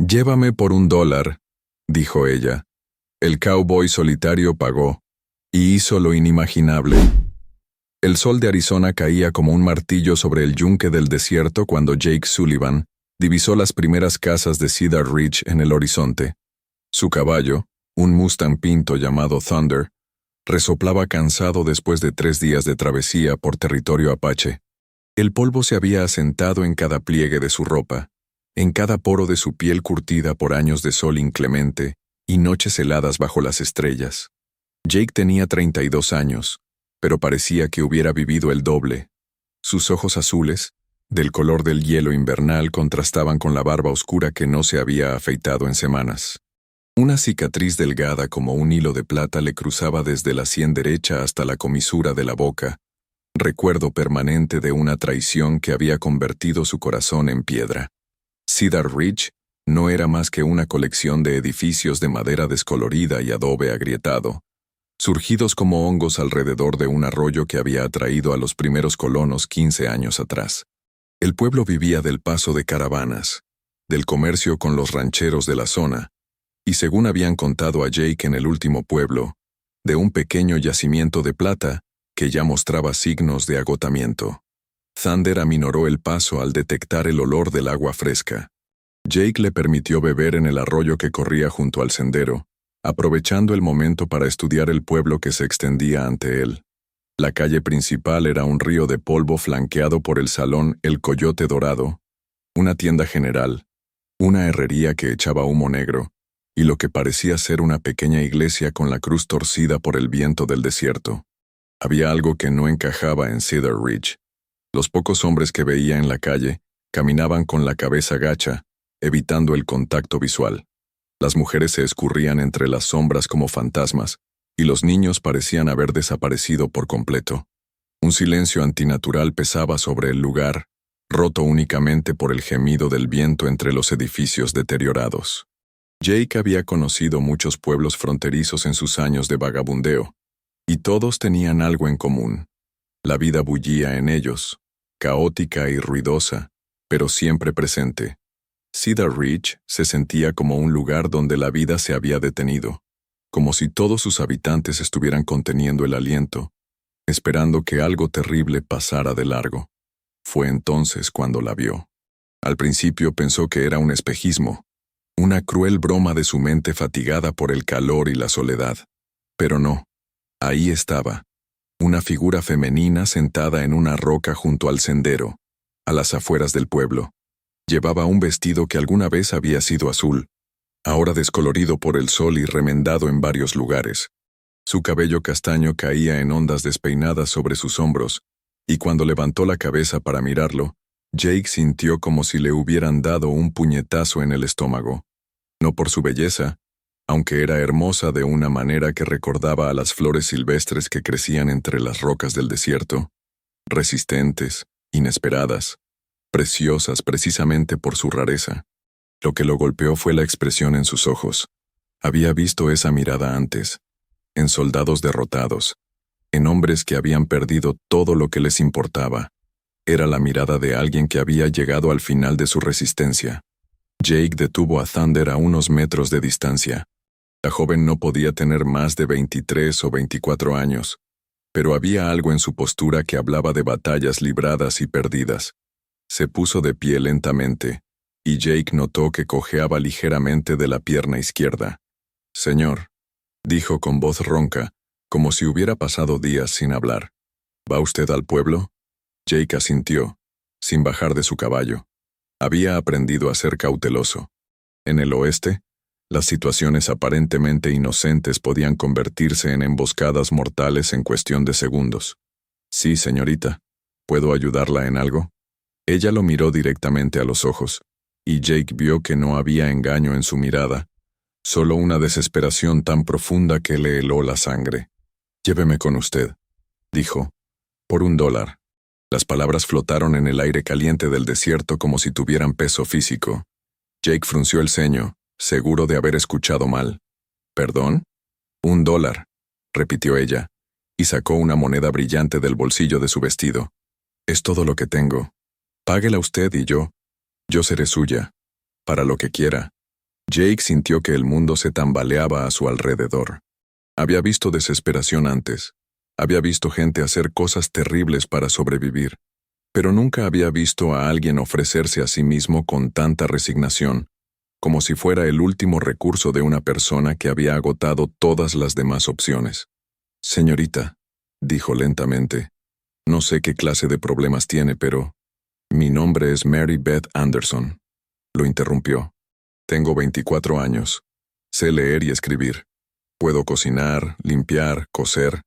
Llévame por $1, dijo ella. El cowboy solitario pagó, y hizo lo inimaginable. El sol de Arizona caía como un martillo sobre el yunque del desierto cuando Jake Sullivan divisó las primeras casas de Cedar Ridge en el horizonte. Su caballo, un Mustang pinto llamado Thunder, resoplaba cansado después de 3 días de travesía por territorio apache. El polvo se había asentado en cada pliegue de su ropa, en cada poro de su piel curtida por años de sol inclemente y noches heladas bajo las estrellas. Jake tenía 32 años, pero parecía que hubiera vivido el doble. Sus ojos azules, del color del hielo invernal, contrastaban con la barba oscura que no se había afeitado en semanas. Una cicatriz delgada como un hilo de plata le cruzaba desde la sien derecha hasta la comisura de la boca, recuerdo permanente de una traición que había convertido su corazón en piedra. Cedar Ridge no era más que una colección de edificios de madera descolorida y adobe agrietado, surgidos como hongos alrededor de un arroyo que había atraído a los primeros colonos 15 años atrás. El pueblo vivía del paso de caravanas, del comercio con los rancheros de la zona, y según habían contado a Jake en el último pueblo, de un pequeño yacimiento de plata que ya mostraba signos de agotamiento. Thunder aminoró el paso al detectar el olor del agua fresca. Jake le permitió beber en el arroyo que corría junto al sendero, aprovechando el momento para estudiar el pueblo que se extendía ante él. La calle principal era un río de polvo flanqueado por el salón El Coyote Dorado, una tienda general, una herrería que echaba humo negro, y lo que parecía ser una pequeña iglesia con la cruz torcida por el viento del desierto. Había algo que no encajaba en Cedar Ridge. Los pocos hombres que veía en la calle caminaban con la cabeza gacha, evitando el contacto visual. Las mujeres se escurrían entre las sombras como fantasmas, y los niños parecían haber desaparecido por completo. Un silencio antinatural pesaba sobre el lugar, roto únicamente por el gemido del viento entre los edificios deteriorados. Jake había conocido muchos pueblos fronterizos en sus años de vagabundeo, y todos tenían algo en común. La vida bullía en ellos, caótica y ruidosa, pero siempre presente. Cedar Ridge se sentía como un lugar donde la vida se había detenido, como si todos sus habitantes estuvieran conteniendo el aliento, esperando que algo terrible pasara de largo. Fue entonces cuando la vio. Al principio pensó que era un espejismo, una cruel broma de su mente fatigada por el calor y la soledad. Pero no, ahí estaba, una figura femenina sentada en una roca junto al sendero, a las afueras del pueblo. Llevaba un vestido que alguna vez había sido azul, ahora descolorido por el sol y remendado en varios lugares. Su cabello castaño caía en ondas despeinadas sobre sus hombros, y cuando levantó la cabeza para mirarlo, Jake sintió como si le hubieran dado un puñetazo en el estómago. No por su belleza, aunque era hermosa de una manera que recordaba a las flores silvestres que crecían entre las rocas del desierto, resistentes, inesperadas, preciosas precisamente por su rareza. Lo que lo golpeó fue la expresión en sus ojos. Había visto esa mirada antes, en soldados derrotados, en hombres que habían perdido todo lo que les importaba. Era la mirada de alguien que había llegado al final de su resistencia. Jake detuvo a Thunder a unos metros de distancia. La joven no podía tener más de 23 o 24 años, pero había algo en su postura que hablaba de batallas libradas y perdidas. Se puso de pie lentamente, y Jake notó que cojeaba ligeramente de la pierna izquierda. «Señor», dijo con voz ronca, como si hubiera pasado días sin hablar. «¿Va usted al pueblo?» Jake asintió, sin bajar de su caballo. Había aprendido a ser cauteloso. En el oeste, las situaciones aparentemente inocentes podían convertirse en emboscadas mortales en cuestión de segundos. «Sí, señorita. ¿Puedo ayudarla en algo?» Ella lo miró directamente a los ojos, y Jake vio que no había engaño en su mirada, solo una desesperación tan profunda que le heló la sangre. «Lléveme con usted», dijo, «por $1». Las palabras flotaron en el aire caliente del desierto como si tuvieran peso físico. Jake frunció el ceño, seguro de haber escuchado mal. «¿Perdón?» $1, repitió ella, y sacó una moneda brillante del bolsillo de su vestido. «Es todo lo que tengo. Páguela usted y yo seré suya, para lo que quiera». Jake sintió que el mundo se tambaleaba a su alrededor. Había visto desesperación antes. Había visto gente hacer cosas terribles para sobrevivir. Pero nunca había visto a alguien ofrecerse a sí mismo con tanta resignación, como si fuera el último recurso de una persona que había agotado todas las demás opciones. Señorita, dijo lentamente, no sé qué clase de problemas tiene, pero... Mi nombre es Mary Beth Anderson. Lo interrumpió. Tengo 24 años. Sé leer y escribir. Puedo cocinar, limpiar, coser.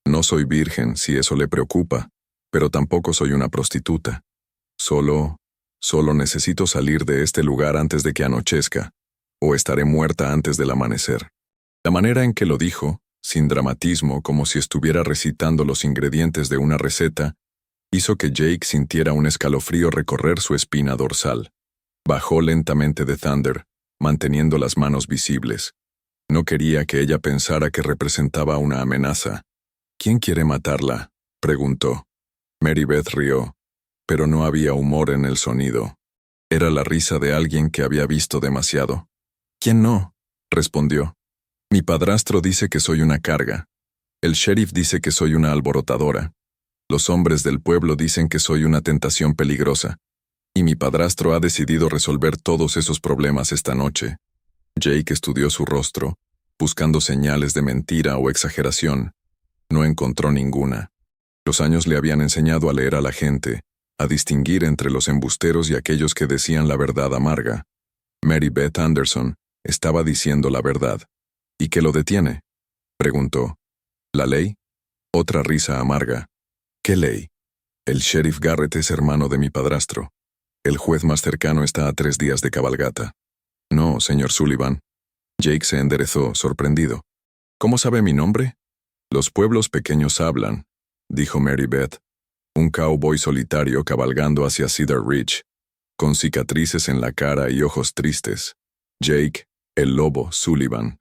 No soy virgen, si eso le preocupa, pero tampoco soy una prostituta. Solo necesito salir de este lugar antes de que anochezca, o estaré muerta antes del amanecer. La manera en que lo dijo, sin dramatismo, como si estuviera recitando los ingredientes de una receta, hizo que Jake sintiera un escalofrío recorrer su espina dorsal. Bajó lentamente de Thunder, manteniendo las manos visibles. No quería que ella pensara que representaba una amenaza. ¿Quién quiere matarla?, preguntó. Mary Beth rió, pero no había humor en el sonido. Era la risa de alguien que había visto demasiado. ¿Quién no?, respondió. Mi padrastro dice que soy una carga. El sheriff dice que soy una alborotadora. Los hombres del pueblo dicen que soy una tentación peligrosa. Y mi padrastro ha decidido resolver todos esos problemas esta noche. Jake estudió su rostro, buscando señales de mentira o exageración. No encontró ninguna. Los años le habían enseñado a leer a la gente, a distinguir entre los embusteros y aquellos que decían la verdad amarga. Mary Beth Anderson estaba diciendo la verdad. ¿Y qué lo detiene?, preguntó. ¿La ley? Otra risa amarga. ¿Qué ley? El sheriff Garrett es hermano de mi padrastro. El juez más cercano está a 3 días de cabalgata. No, señor Sullivan. Jake se enderezó, sorprendido. ¿Cómo sabe mi nombre? Los pueblos pequeños hablan, dijo Mary Beth. Un cowboy solitario cabalgando hacia Cedar Ridge, con cicatrices en la cara y ojos tristes. Jake, el lobo Sullivan.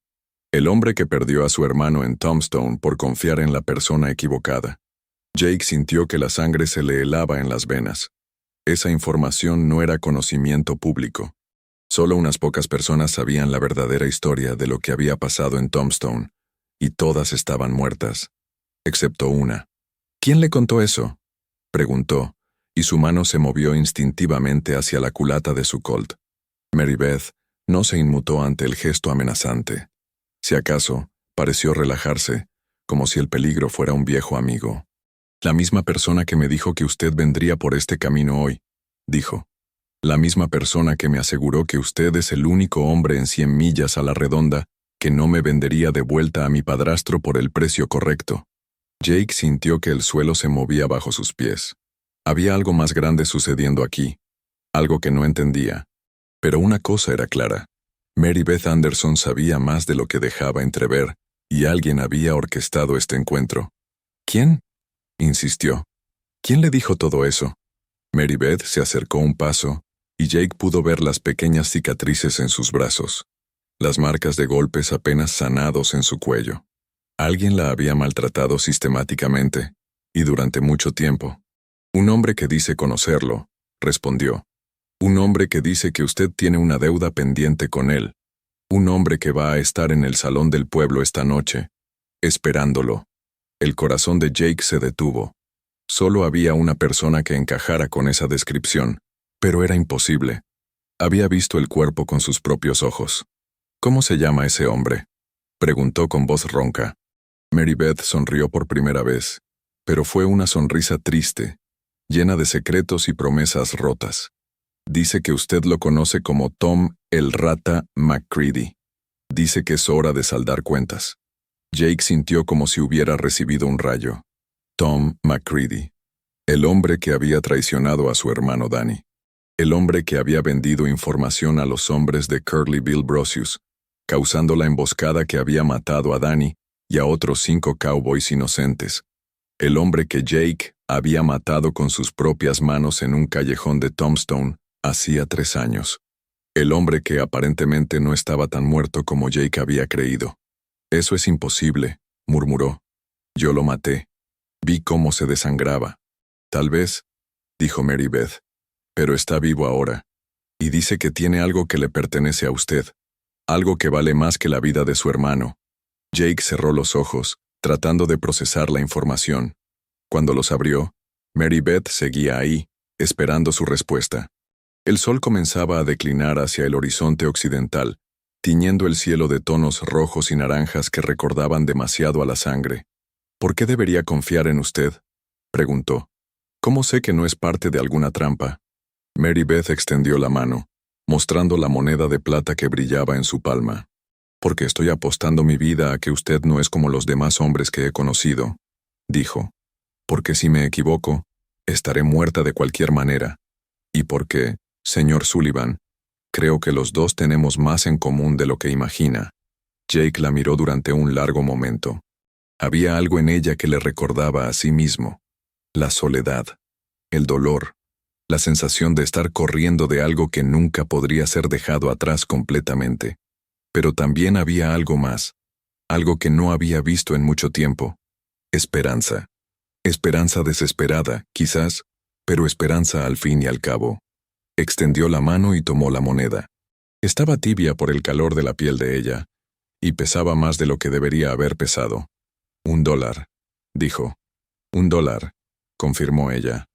El hombre que perdió a su hermano en Tombstone por confiar en la persona equivocada. Jake sintió que la sangre se le helaba en las venas. Esa información no era conocimiento público. Solo unas pocas personas sabían la verdadera historia de lo que había pasado en Tombstone, y todas estaban muertas, excepto una. ¿Quién le contó eso?, preguntó, y su mano se movió instintivamente hacia la culata de su Colt. Mary Beth no se inmutó ante el gesto amenazante. Si acaso, pareció relajarse, como si el peligro fuera un viejo amigo. La misma persona que me dijo que usted vendría por este camino hoy, dijo. La misma persona que me aseguró que usted es el único hombre en 100 millas a la redonda que no me vendería de vuelta a mi padrastro por el precio correcto. Jake sintió que el suelo se movía bajo sus pies. Había algo más grande sucediendo aquí, algo que no entendía. Pero una cosa era clara. Mary Beth Anderson sabía más de lo que dejaba entrever, y alguien había orquestado este encuentro. ¿Quién?, insistió. ¿Quién le dijo todo eso? Mary Beth se acercó un paso, y Jake pudo ver las pequeñas cicatrices en sus brazos, las marcas de golpes apenas sanados en su cuello. Alguien la había maltratado sistemáticamente, y durante mucho tiempo. Un hombre que dice conocerlo, respondió. Un hombre que dice que usted tiene una deuda pendiente con él. Un hombre que va a estar en el salón del pueblo esta noche, esperándolo. El corazón de Jake se detuvo. Solo había una persona que encajara con esa descripción, pero era imposible. Había visto el cuerpo con sus propios ojos. ¿Cómo se llama ese hombre?, preguntó con voz ronca. Mary Beth sonrió por primera vez, pero fue una sonrisa triste, llena de secretos y promesas rotas. Dice que usted lo conoce como Tom el Rata McCready. Dice que es hora de saldar cuentas. Jake sintió como si hubiera recibido un rayo. Tom McCready. El hombre que había traicionado a su hermano Danny. El hombre que había vendido información a los hombres de Curly Bill Brocius, causando la emboscada que había matado a Danny y a otros 5 cowboys inocentes. El hombre que Jake había matado con sus propias manos en un callejón de Tombstone hacía 3 años. El hombre que aparentemente no estaba tan muerto como Jake había creído. Eso es imposible, murmuró. Yo lo maté. Vi cómo se desangraba. Tal vez, dijo Mary Beth, pero está vivo ahora. Y dice que tiene algo que le pertenece a usted. Algo que vale más que la vida de su hermano. Jake cerró los ojos, tratando de procesar la información. Cuando los abrió, Mary Beth seguía ahí, esperando su respuesta. El sol comenzaba a declinar hacia el horizonte occidental, tiñendo el cielo de tonos rojos y naranjas que recordaban demasiado a la sangre. ¿Por qué debería confiar en usted?, preguntó. ¿Cómo sé que no es parte de alguna trampa? Mary Beth extendió la mano, mostrando la moneda de plata que brillaba en su palma. Porque estoy apostando mi vida a que usted no es como los demás hombres que he conocido, dijo. Porque si me equivoco, estaré muerta de cualquier manera. Y porque, señor Sullivan, creo que los dos tenemos más en común de lo que imagina. Jake la miró durante un largo momento. Había algo en ella que le recordaba a sí mismo. La soledad, el dolor, la sensación de estar corriendo de algo que nunca podría ser dejado atrás completamente. Pero también había algo más, algo que no había visto en mucho tiempo. Esperanza. Esperanza desesperada, quizás, pero esperanza al fin y al cabo. Extendió la mano y tomó la moneda. Estaba tibia por el calor de la piel de ella, y pesaba más de lo que debería haber pesado. $1, dijo. $1, confirmó ella.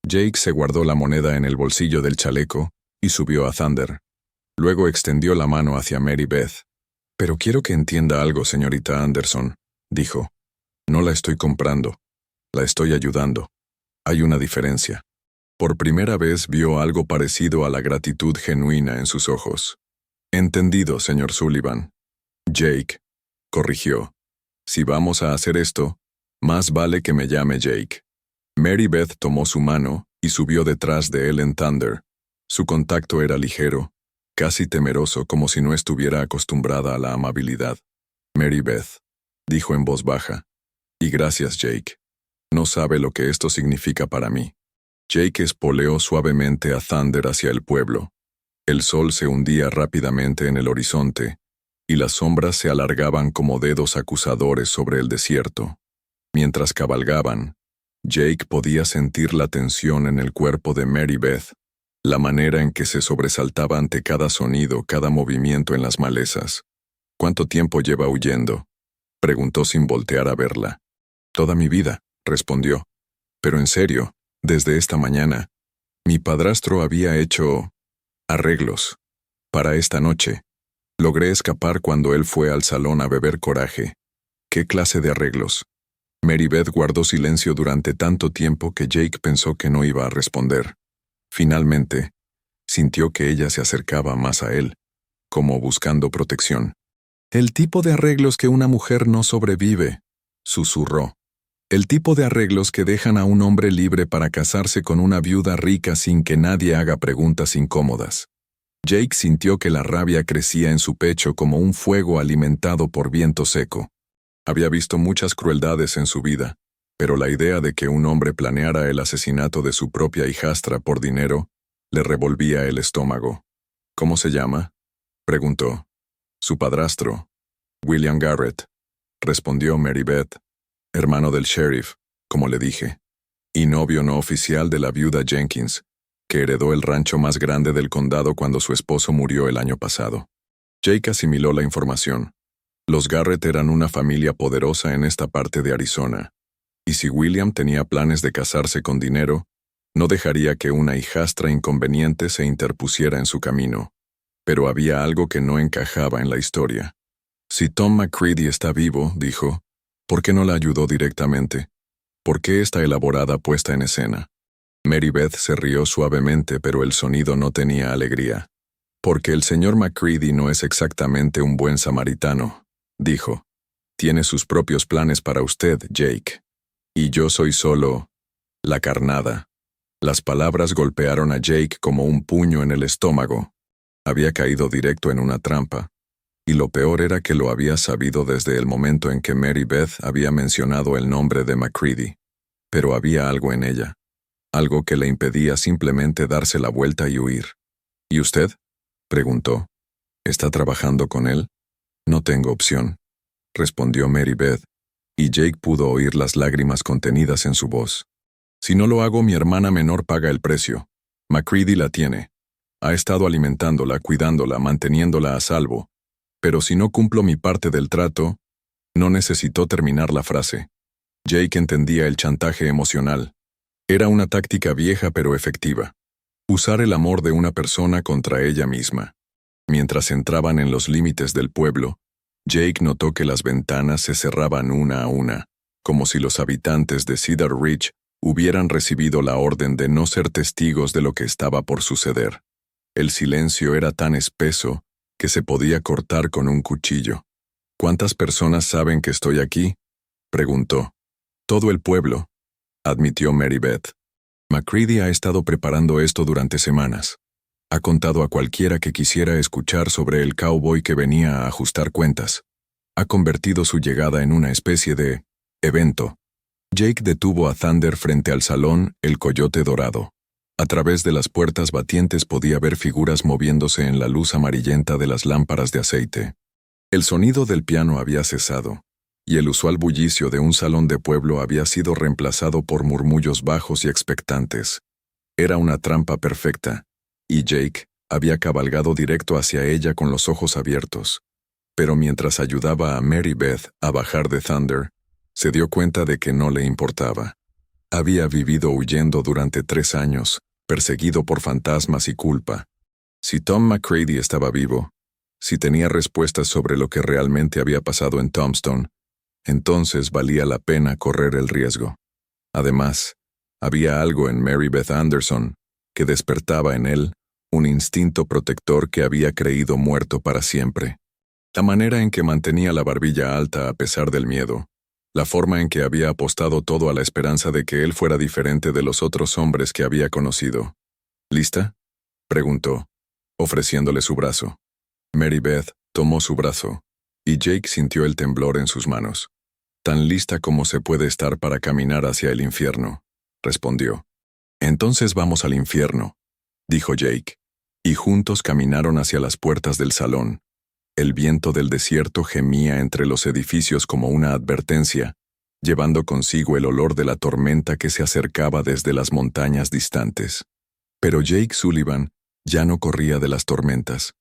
Jake se guardó la moneda en el bolsillo del chaleco y subió a Thunder. Luego extendió la mano hacia Mary Beth. Pero quiero que entienda algo, señorita Anderson, dijo. No la estoy comprando. La estoy ayudando. Hay una diferencia. Por primera vez vio algo parecido a la gratitud genuina en sus ojos. Entendido, señor Sullivan. Jake, corrigió. Si vamos a hacer esto, más vale que me llame Jake. Mary Beth tomó su mano y subió detrás de él en Thunder. Su contacto era ligero, casi temeroso, como si no estuviera acostumbrada a la amabilidad. Mary Beth, dijo en voz baja. Y gracias, Jake. No sabe lo que esto significa para mí. Jake espoleó suavemente a Thunder hacia el pueblo. El sol se hundía rápidamente en el horizonte, y las sombras se alargaban como dedos acusadores sobre el desierto. Mientras cabalgaban, Jake podía sentir la tensión en el cuerpo de Mary Beth, la manera en que se sobresaltaba ante cada sonido, cada movimiento en las malezas. ¿Cuánto tiempo lleva huyendo?, preguntó sin voltear a verla. Toda mi vida, respondió. Pero en serio, desde esta mañana, mi padrastro había hecho arreglos para esta noche. Logré escapar cuando él fue al salón a beber coraje. ¿Qué clase de arreglos? Mary Beth guardó silencio durante tanto tiempo que Jake pensó que no iba a responder. Finalmente, sintió que ella se acercaba más a él, como buscando protección. El tipo de arreglos que una mujer no sobrevive, susurró. El tipo de arreglos que dejan a un hombre libre para casarse con una viuda rica sin que nadie haga preguntas incómodas. Jake sintió que la rabia crecía en su pecho como un fuego alimentado por viento seco. Había visto muchas crueldades en su vida, pero la idea de que un hombre planeara el asesinato de su propia hijastra por dinero le revolvía el estómago. ¿Cómo se llama?, preguntó. Su padrastro, William Garrett, respondió Mary Beth. Hermano del sheriff, como le dije, y novio no oficial de la viuda Jenkins, que heredó el rancho más grande del condado cuando su esposo murió el año pasado. Jake asimiló la información. Los Garrett eran una familia poderosa en esta parte de Arizona, y si William tenía planes de casarse con dinero, no dejaría que una hijastra inconveniente se interpusiera en su camino. Pero había algo que no encajaba en la historia. Si Tom McCready está vivo, dijo, ¿por qué no la ayudó directamente? ¿Por qué esta elaborada puesta en escena? Mary Beth se rió suavemente, pero el sonido no tenía alegría. Porque el señor McCready no es exactamente un buen samaritano, dijo. Tiene sus propios planes para usted, Jake. Y yo soy solo la carnada. Las palabras golpearon a Jake como un puño en el estómago. Había caído directo en una trampa. Y lo peor era que lo había sabido desde el momento en que Mary Beth había mencionado el nombre de McCready. Pero había algo en ella. Algo que le impedía simplemente darse la vuelta y huir. ¿Y usted?, preguntó. ¿Está trabajando con él? No tengo opción, respondió Mary Beth, y Jake pudo oír las lágrimas contenidas en su voz. Si no lo hago, mi hermana menor paga el precio. McCready la tiene. Ha estado alimentándola, cuidándola, manteniéndola a salvo. Pero si no cumplo mi parte del trato, no necesitó terminar la frase. Jake entendía el chantaje emocional. Era una táctica vieja pero efectiva. Usar el amor de una persona contra ella misma. Mientras entraban en los límites del pueblo, Jake notó que las ventanas se cerraban una a una, como si los habitantes de Cedar Ridge hubieran recibido la orden de no ser testigos de lo que estaba por suceder. El silencio era tan espeso que se podía cortar con un cuchillo. ¿Cuántas personas saben que estoy aquí?, preguntó. Todo el pueblo, admitió Mary Beth. McCready ha estado preparando esto durante semanas. Ha contado a cualquiera que quisiera escuchar sobre el cowboy que venía a ajustar cuentas. Ha convertido su llegada en una especie de evento. Jake detuvo a Thunder frente al salón El Coyote Dorado. A través de las puertas batientes podía ver figuras moviéndose en la luz amarillenta de las lámparas de aceite. El sonido del piano había cesado, y el usual bullicio de un salón de pueblo había sido reemplazado por murmullos bajos y expectantes. Era una trampa perfecta, y Jake había cabalgado directo hacia ella con los ojos abiertos. Pero mientras ayudaba a Mary Beth a bajar de Thunder, se dio cuenta de que no le importaba. Había vivido huyendo durante 3 años, perseguido por fantasmas y culpa. Si Tom McCready estaba vivo, si tenía respuestas sobre lo que realmente había pasado en Tombstone, entonces valía la pena correr el riesgo. Además, había algo en Mary Beth Anderson que despertaba en él un instinto protector que había creído muerto para siempre. La manera en que mantenía la barbilla alta a pesar del miedo, la forma en que había apostado todo a la esperanza de que él fuera diferente de los otros hombres que había conocido. ¿Lista?, preguntó, ofreciéndole su brazo. Mary Beth tomó su brazo, y Jake sintió el temblor en sus manos. Tan lista como se puede estar para caminar hacia el infierno, respondió. Entonces vamos al infierno, dijo Jake, y juntos caminaron hacia las puertas del salón. El viento del desierto gemía entre los edificios como una advertencia, llevando consigo el olor de la tormenta que se acercaba desde las montañas distantes. Pero Jake Sullivan ya no corría de las tormentas.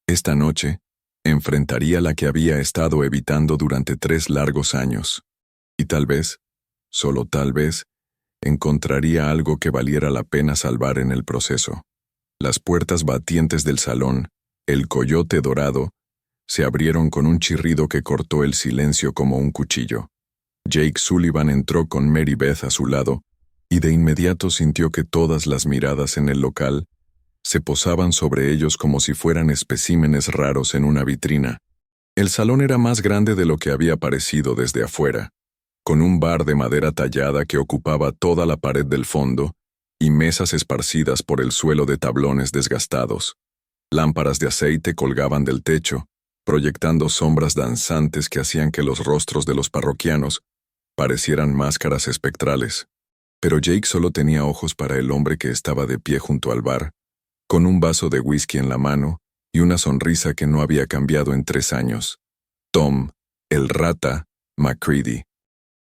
Esta noche, enfrentaría la que había estado evitando durante 3 largos años. Y tal vez, solo tal vez, encontraría algo que valiera la pena salvar en el proceso. Las puertas batientes del salón, El Coyote Dorado, se abrieron con un chirrido que cortó el silencio como un cuchillo. Jake Sullivan entró con Mary Beth a su lado, y de inmediato sintió que todas las miradas en el local se posaban sobre ellos como si fueran especímenes raros en una vitrina. El salón era más grande de lo que había parecido desde afuera, con un bar de madera tallada que ocupaba toda la pared del fondo y mesas esparcidas por el suelo de tablones desgastados. Lámparas de aceite colgaban del techo, proyectando sombras danzantes que hacían que los rostros de los parroquianos parecieran máscaras espectrales. Pero Jake solo tenía ojos para el hombre que estaba de pie junto al bar, con un vaso de whisky en la mano y una sonrisa que no había cambiado en 3 años. Tom, el Rata, McCready.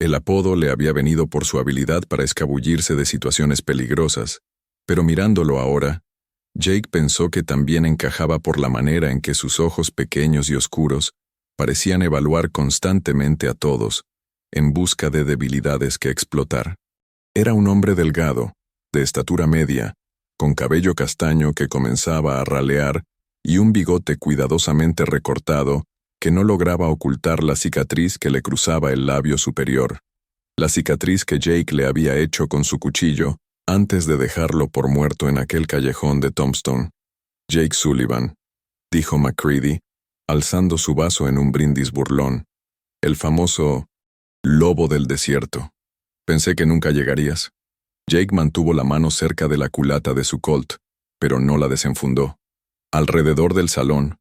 El apodo le había venido por su habilidad para escabullirse de situaciones peligrosas, pero mirándolo ahora, Jake pensó que también encajaba por la manera en que sus ojos pequeños y oscuros parecían evaluar constantemente a todos, en busca de debilidades que explotar. Era un hombre delgado, de estatura media, con cabello castaño que comenzaba a ralear y un bigote cuidadosamente recortado que no lograba ocultar la cicatriz que le cruzaba el labio superior, la cicatriz que Jake le había hecho con su cuchillo antes de dejarlo por muerto en aquel callejón de Tombstone. Jake Sullivan, dijo McCready, alzando su vaso en un brindis burlón, el famoso lobo del desierto. Pensé que nunca llegarías. Jake mantuvo la mano cerca de la culata de su Colt, pero no la desenfundó. Alrededor del salón,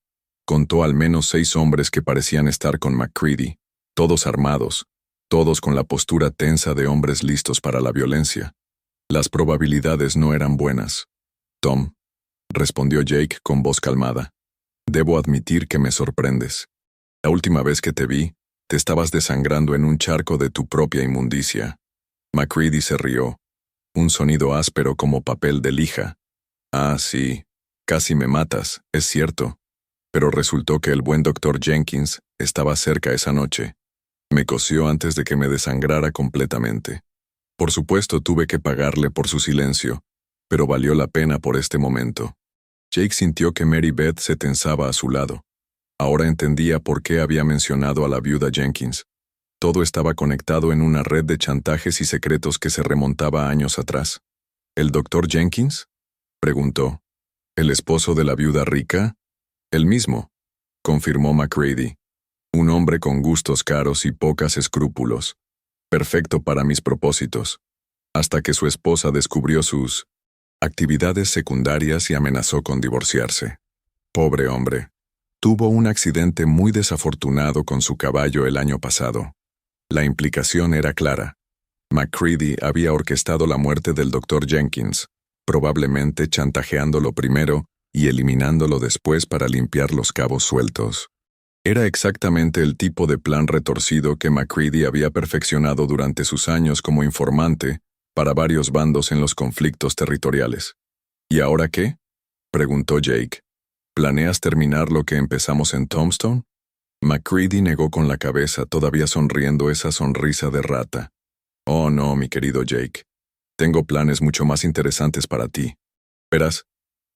contó al menos 6 hombres que parecían estar con McCready, todos armados, todos con la postura tensa de hombres listos para la violencia. Las probabilidades no eran buenas. Tom, respondió Jake con voz calmada. Debo admitir que me sorprendes. La última vez que te vi, te estabas desangrando en un charco de tu propia inmundicia. McCready se rió. Un sonido áspero como papel de lija. Ah, sí. Casi me matas, es cierto. Pero resultó que el buen doctor Jenkins estaba cerca esa noche. Me cosió antes de que me desangrara completamente. Por supuesto tuve que pagarle por su silencio, pero valió la pena por este momento. Jake sintió que Mary Beth se tensaba a su lado. Ahora entendía por qué había mencionado a la viuda Jenkins. Todo estaba conectado en una red de chantajes y secretos que se remontaba años atrás. ¿El doctor Jenkins?, preguntó. ¿El esposo de la viuda rica? El mismo, confirmó McCready. Un hombre con gustos caros y pocas escrúpulos. Perfecto para mis propósitos. Hasta que su esposa descubrió sus actividades secundarias y amenazó con divorciarse. Pobre hombre. Tuvo un accidente muy desafortunado con su caballo el año pasado. La implicación era clara. McCready había orquestado la muerte del Dr. Jenkins, probablemente chantajeándolo primero y eliminándolo después para limpiar los cabos sueltos. Era exactamente el tipo de plan retorcido que McCready había perfeccionado durante sus años como informante para varios bandos en los conflictos territoriales. ¿Y ahora qué?, preguntó Jake. ¿Planeas terminar lo que empezamos en Tombstone? McCready negó con la cabeza, todavía sonriendo esa sonrisa de rata. Oh no, mi querido Jake. Tengo planes mucho más interesantes para ti. Verás,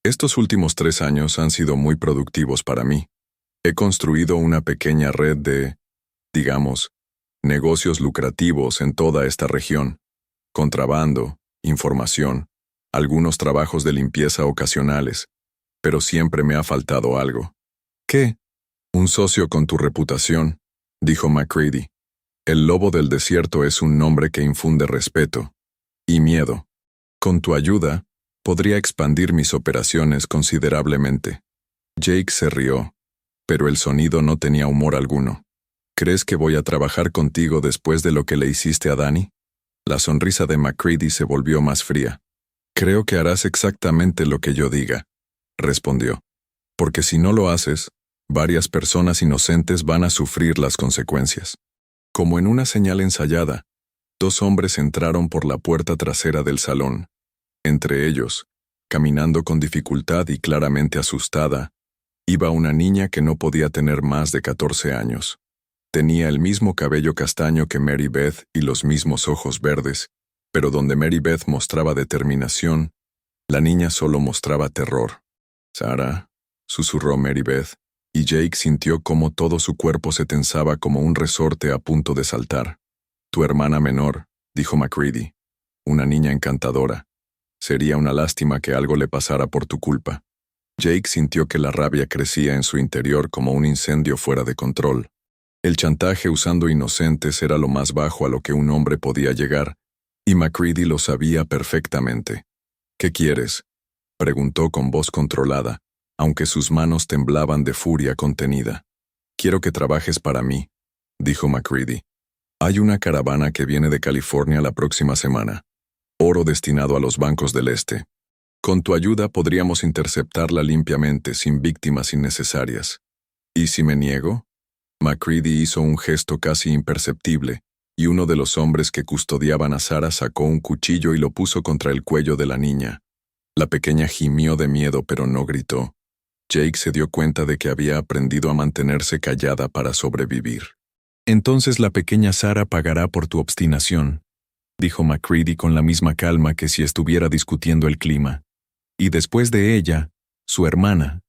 estos últimos 3 años han sido muy productivos para mí. He construido una pequeña red de, digamos, negocios lucrativos en toda esta región. Contrabando, información, algunos trabajos de limpieza ocasionales, pero siempre me ha faltado algo. ¿Qué? Un socio con tu reputación, dijo McCready. El lobo del desierto es un nombre que infunde respeto y miedo. Con tu ayuda, podría expandir mis operaciones considerablemente. Jake se rió, pero el sonido no tenía humor alguno. ¿Crees que voy a trabajar contigo después de lo que le hiciste a Danny? La sonrisa de McCready se volvió más fría. Creo que harás exactamente lo que yo diga, respondió. Porque si no lo haces, varias personas inocentes van a sufrir las consecuencias. Como en una señal ensayada, 2 hombres entraron por la puerta trasera del salón. Entre ellos, caminando con dificultad y claramente asustada, iba una niña que no podía tener más de 14 años. Tenía el mismo cabello castaño que Mary Beth y los mismos ojos verdes, pero donde Mary Beth mostraba determinación, la niña solo mostraba terror. «Sarah», susurró Mary Beth, y Jake sintió cómo todo su cuerpo se tensaba como un resorte a punto de saltar. «Tu hermana menor», dijo McCready. «Una niña encantadora. Sería una lástima que algo le pasara por tu culpa». Jake sintió que la rabia crecía en su interior como un incendio fuera de control. El chantaje usando inocentes era lo más bajo a lo que un hombre podía llegar, y McCready lo sabía perfectamente. «¿Qué quieres?», preguntó con voz controlada, aunque sus manos temblaban de furia contenida. «Quiero que trabajes para mí», dijo McCready. «Hay una caravana que viene de California la próxima semana. Oro destinado a los bancos del este. Con tu ayuda podríamos interceptarla limpiamente, sin víctimas innecesarias. ¿Y si me niego?». McCready hizo un gesto casi imperceptible, y uno de los hombres que custodiaban a Sarah sacó un cuchillo y lo puso contra el cuello de la niña. La pequeña gimió de miedo, pero no gritó. Jake se dio cuenta de que había aprendido a mantenerse callada para sobrevivir. «Entonces la pequeña Sarah pagará por tu obstinación», dijo McCready con la misma calma que si estuviera discutiendo el clima. «Y después de ella, su hermana,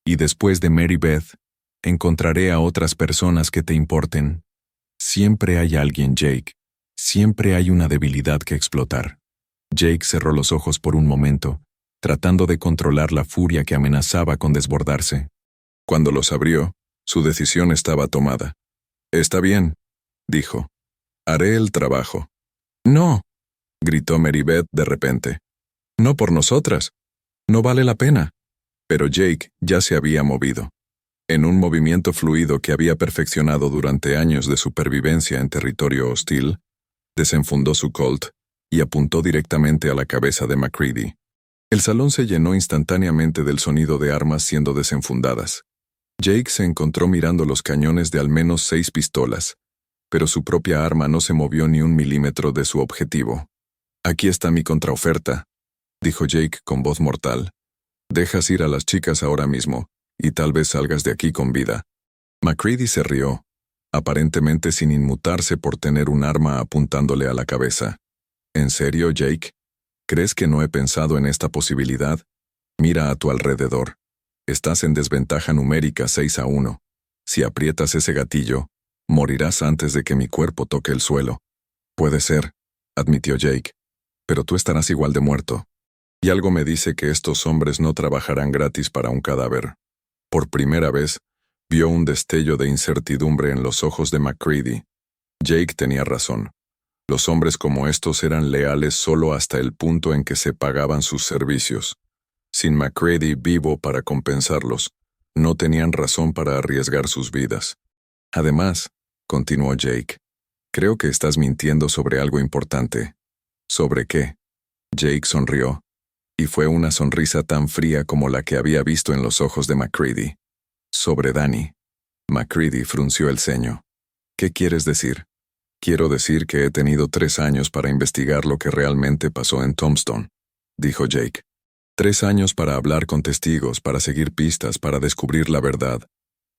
y después de Mary Beth, encontraré a otras personas que te importen. Siempre hay alguien, Jake. Siempre hay una debilidad que explotar». Jake cerró los ojos por un momento, tratando de controlar la furia que amenazaba con desbordarse. Cuando los abrió, su decisión estaba tomada. «Está bien», dijo. «Haré el trabajo». «No», gritó Mary Beth de repente. «No por nosotras. No vale la pena». Pero Jake ya se había movido. En un movimiento fluido que había perfeccionado durante años de supervivencia en territorio hostil, desenfundó su Colt y apuntó directamente a la cabeza de McCready. El salón se llenó instantáneamente del sonido de armas siendo desenfundadas. Jake se encontró mirando los cañones de al menos 6 pistolas, pero su propia arma no se movió ni un milímetro de su objetivo. «Aquí está mi contraoferta», dijo Jake con voz mortal. «Dejas ir a las chicas ahora mismo, y tal vez salgas de aquí con vida. MacCready se rió, aparentemente sin inmutarse por tener un arma apuntándole a la cabeza. ¿En serio, Jake? ¿Crees que no he pensado en esta posibilidad? Mira a tu alrededor. Estás en desventaja numérica 6-1. Si aprietas ese gatillo, morirás antes de que mi cuerpo toque el suelo. Puede ser, admitió Jake, pero tú estarás igual de muerto. Y algo me dice que estos hombres no trabajarán gratis para un cadáver. Por primera vez, vio un destello de incertidumbre en los ojos de MacCready. Jake tenía razón. Los hombres como estos eran leales solo hasta el punto en que se pagaban sus servicios. Sin MacCready vivo para compensarlos, no tenían razón para arriesgar sus vidas. Además, continuó Jake, creo que estás mintiendo sobre algo importante. ¿Sobre qué? Jake sonrió, y fue una sonrisa tan fría como la que había visto en los ojos de MacCready. Sobre Danny. MacCready frunció el ceño. ¿Qué quieres decir? Quiero decir que he tenido 3 años para investigar lo que realmente pasó en Tombstone, dijo Jake. 3 años para hablar con testigos, para seguir pistas, para descubrir la verdad.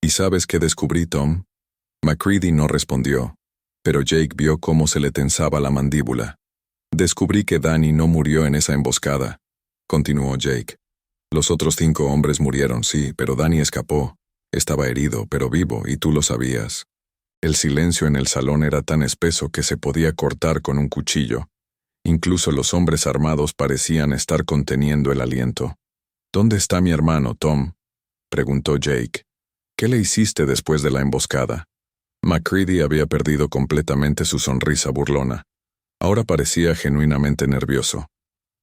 ¿Y sabes qué descubrí, Tom? MacCready no respondió, pero Jake vio cómo se le tensaba la mandíbula. Descubrí que Danny no murió en esa emboscada, continuó Jake. Los otros 5 hombres murieron, sí, pero Danny escapó. Estaba herido, pero vivo, y tú lo sabías. El silencio en el salón era tan espeso que se podía cortar con un cuchillo. Incluso los hombres armados parecían estar conteniendo el aliento. ¿Dónde está mi hermano, Tom? Preguntó Jake. ¿Qué le hiciste después de la emboscada? MacCready había perdido completamente su sonrisa burlona. Ahora parecía genuinamente nervioso.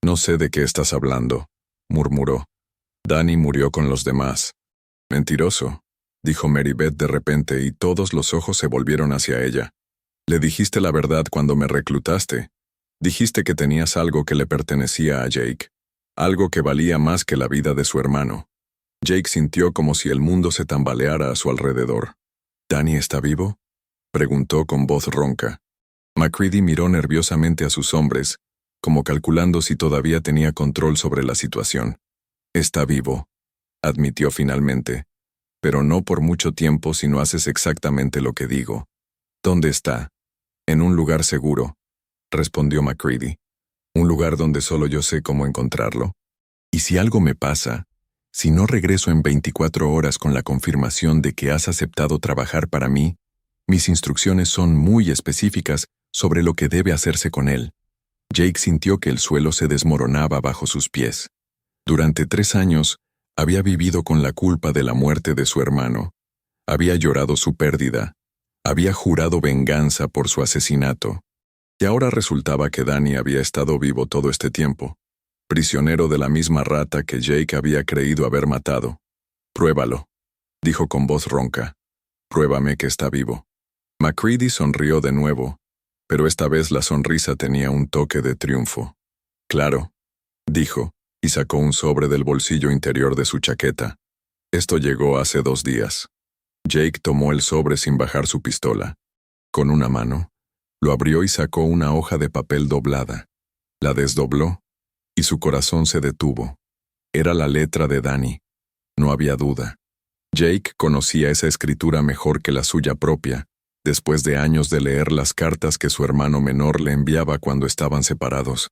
No sé de qué estás hablando, murmuró. Danny murió con los demás. Mentiroso, dijo Mary Beth de repente y todos los ojos se volvieron hacia ella. Le dijiste la verdad cuando me reclutaste. Dijiste que tenías algo que le pertenecía a Jake. Algo que valía más que la vida de su hermano. Jake sintió como si el mundo se tambaleara a su alrededor. ¿Danny está vivo? Preguntó con voz ronca. MacCready miró nerviosamente a sus hombres, como calculando si todavía tenía control sobre la situación. Está vivo, admitió finalmente, pero no por mucho tiempo si no haces exactamente lo que digo. ¿Dónde está? En un lugar seguro, respondió MacCready. Un lugar donde solo yo sé cómo encontrarlo. Y si algo me pasa, si no regreso en 24 horas con la confirmación de que has aceptado trabajar para mí, mis instrucciones son muy específicas sobre lo que debe hacerse con él. Jake sintió que el suelo se desmoronaba bajo sus pies. Durante 3 años, había vivido con la culpa de la muerte de su hermano. Había llorado su pérdida. Había jurado venganza por su asesinato. Y ahora resultaba que Danny había estado vivo todo este tiempo, prisionero de la misma rata que Jake había creído haber matado. Pruébalo, dijo con voz ronca. Pruébame que está vivo. MacCready sonrió de nuevo, pero esta vez la sonrisa tenía un toque de triunfo. Claro, dijo, y sacó un sobre del bolsillo interior de su chaqueta. Esto llegó hace 2 días. Jake tomó el sobre sin bajar su pistola. Con una mano, lo abrió y sacó una hoja de papel doblada. La desdobló, y su corazón se detuvo. Era la letra de Danny. No había duda. Jake conocía esa escritura mejor que la suya propia, después de años de leer las cartas que su hermano menor le enviaba cuando estaban separados.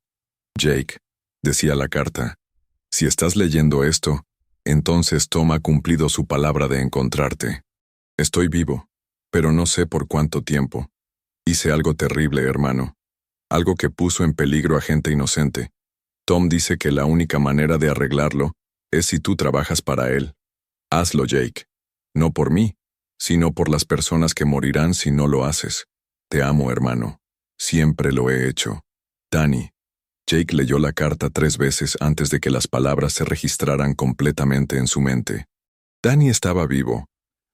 Jake, decía la carta, si estás leyendo esto, entonces Tom ha cumplido su palabra de encontrarte. Estoy vivo, pero no sé por cuánto tiempo. Hice algo terrible, hermano. Algo que puso en peligro a gente inocente. Tom dice que la única manera de arreglarlo es si tú trabajas para él. Hazlo, Jake. No por mí, sino por las personas que morirán si no lo haces. Te amo, hermano. Siempre lo he hecho. Danny. Jake leyó la carta 3 veces antes de que las palabras se registraran completamente en su mente. Danny estaba vivo.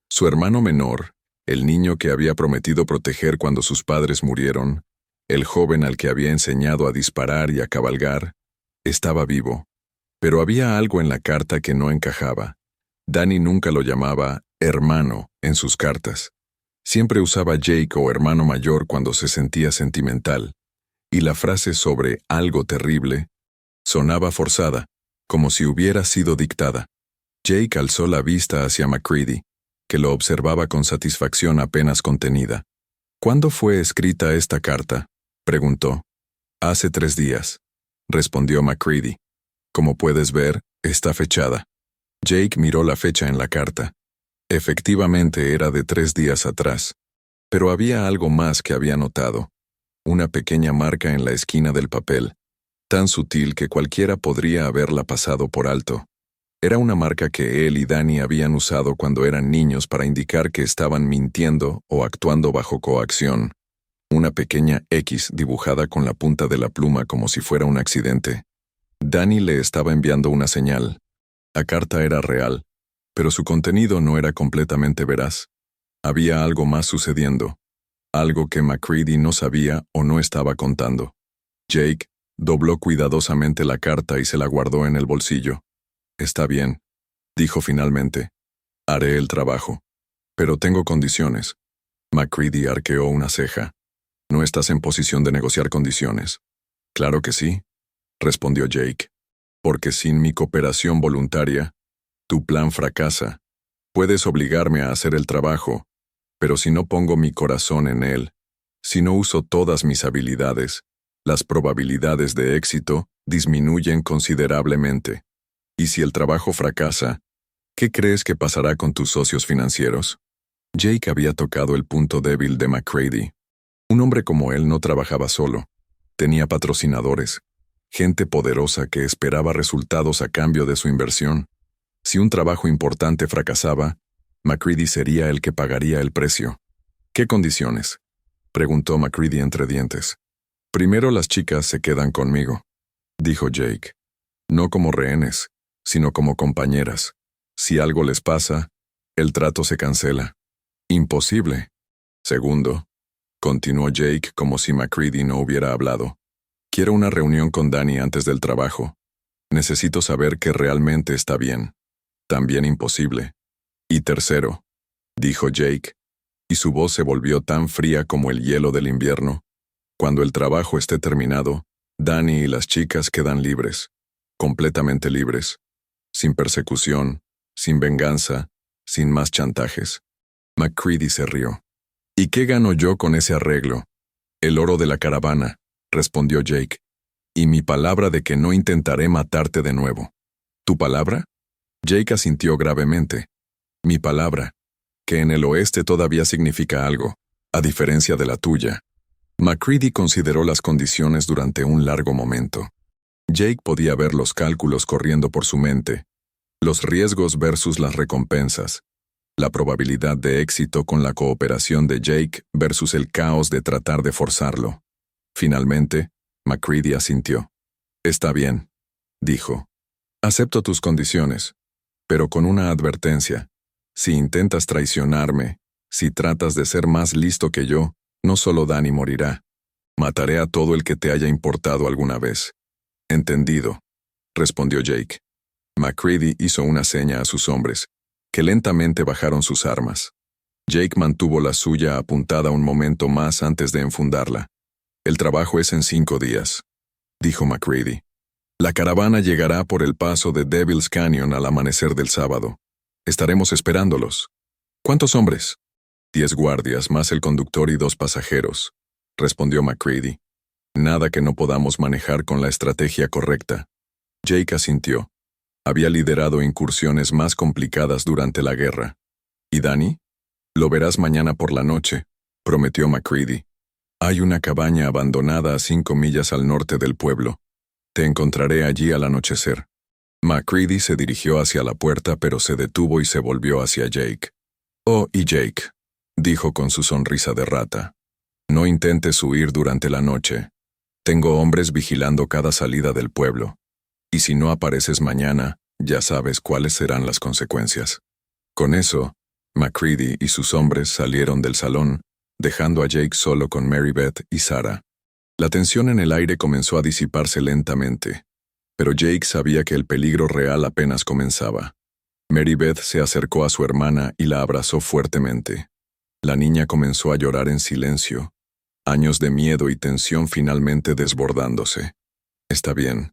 Su hermano menor, el niño que había prometido proteger cuando sus padres murieron, el joven al que había enseñado a disparar y a cabalgar, estaba vivo. Pero había algo en la carta que no encajaba. Danny nunca lo llamaba hermano en sus cartas. Siempre usaba Jake o hermano mayor cuando se sentía sentimental. Y la frase sobre algo terrible sonaba forzada, como si hubiera sido dictada. Jake alzó la vista hacia MacCready, que lo observaba con satisfacción apenas contenida. ¿Cuándo fue escrita esta carta?, preguntó. Hace 3 días, respondió MacCready. Como puedes ver, está fechada. Jake miró la fecha en la carta. Efectivamente era de 3 días atrás. Pero había algo más que había notado. Una pequeña marca en la esquina del papel, tan sutil que cualquiera podría haberla pasado por alto. Era una marca que él y Danny habían usado cuando eran niños para indicar que estaban mintiendo o actuando bajo coacción. Una pequeña X dibujada con la punta de la pluma como si fuera un accidente. Danny le estaba enviando una señal. La carta era real, pero su contenido no era completamente veraz. Había algo más sucediendo, algo que MacCready no sabía o no estaba contando. Jake dobló cuidadosamente la carta y se la guardó en el bolsillo. Está bien, dijo finalmente. Haré el trabajo. Pero tengo condiciones. MacCready arqueó una ceja. No estás en posición de negociar condiciones. Claro que sí, respondió Jake. Porque sin mi cooperación voluntaria, tu plan fracasa. Puedes obligarme a hacer el trabajo, pero si no pongo mi corazón en él, si no uso todas mis habilidades, las probabilidades de éxito disminuyen considerablemente. Y si el trabajo fracasa, ¿qué crees que pasará con tus socios financieros? Jake había tocado el punto débil de MacCready. Un hombre como él no trabajaba solo. Tenía patrocinadores, gente poderosa que esperaba resultados a cambio de su inversión. Si un trabajo importante fracasaba, MacCready sería el que pagaría el precio. ¿Qué condiciones?, preguntó MacCready entre dientes. Primero las chicas se quedan conmigo, dijo Jake. No como rehenes, sino como compañeras. Si algo les pasa, el trato se cancela. Imposible. Segundo, continuó Jake como si MacCready no hubiera hablado. Quiero una reunión con Danny antes del trabajo. Necesito saber que realmente está bien. También imposible. Y tercero, dijo Jake, y su voz se volvió tan fría como el hielo del invierno. Cuando el trabajo esté terminado, Danny y las chicas quedan libres, completamente libres, sin persecución, sin venganza, sin más chantajes. MacCready se rió. ¿Y qué gano yo con ese arreglo? El oro de la caravana, respondió Jake, y mi palabra de que no intentaré matarte de nuevo. ¿Tu palabra? Jake asintió gravemente. Mi palabra, que en el oeste todavía significa algo, a diferencia de la tuya. MacCready consideró las condiciones durante un largo momento. Jake podía ver los cálculos corriendo por su mente, los riesgos versus las recompensas, la probabilidad de éxito con la cooperación de Jake versus el caos de tratar de forzarlo. Finalmente, MacCready asintió. Está bien, dijo. Acepto tus condiciones, pero con una advertencia. Si intentas traicionarme, si tratas de ser más listo que yo, no solo Danny morirá. Mataré a todo el que te haya importado alguna vez. Entendido, respondió Jake. MacCready hizo una seña a sus hombres, que lentamente bajaron sus armas. Jake mantuvo la suya apuntada un momento más antes de enfundarla. El trabajo es en 5 días, dijo MacCready. La caravana llegará por el paso de Devil's Canyon al amanecer del sábado. Estaremos esperándolos. ¿Cuántos hombres? 10 guardias, más el conductor y 2 pasajeros, respondió MacCready. Nada que no podamos manejar con la estrategia correcta. Jake asintió. Había liderado incursiones más complicadas durante la guerra. ¿Y Danny? Lo verás mañana por la noche, prometió MacCready. Hay una cabaña abandonada a 5 millas al norte del pueblo. Te encontraré allí al anochecer. MacCready se dirigió hacia la puerta, pero se detuvo y se volvió hacia Jake. Oh, y Jake, dijo con su sonrisa de rata. No intentes huir durante la noche. Tengo hombres vigilando cada salida del pueblo. Y si no apareces mañana, ya sabes cuáles serán las consecuencias. Con eso, MacCready y sus hombres salieron del salón, dejando a Jake solo con Mary Beth y Sarah. La tensión en el aire comenzó a disiparse lentamente, pero Jake sabía que el peligro real apenas comenzaba. Mary Beth se acercó a su hermana y la abrazó fuertemente. La niña comenzó a llorar en silencio, años de miedo y tensión finalmente desbordándose. Está bien,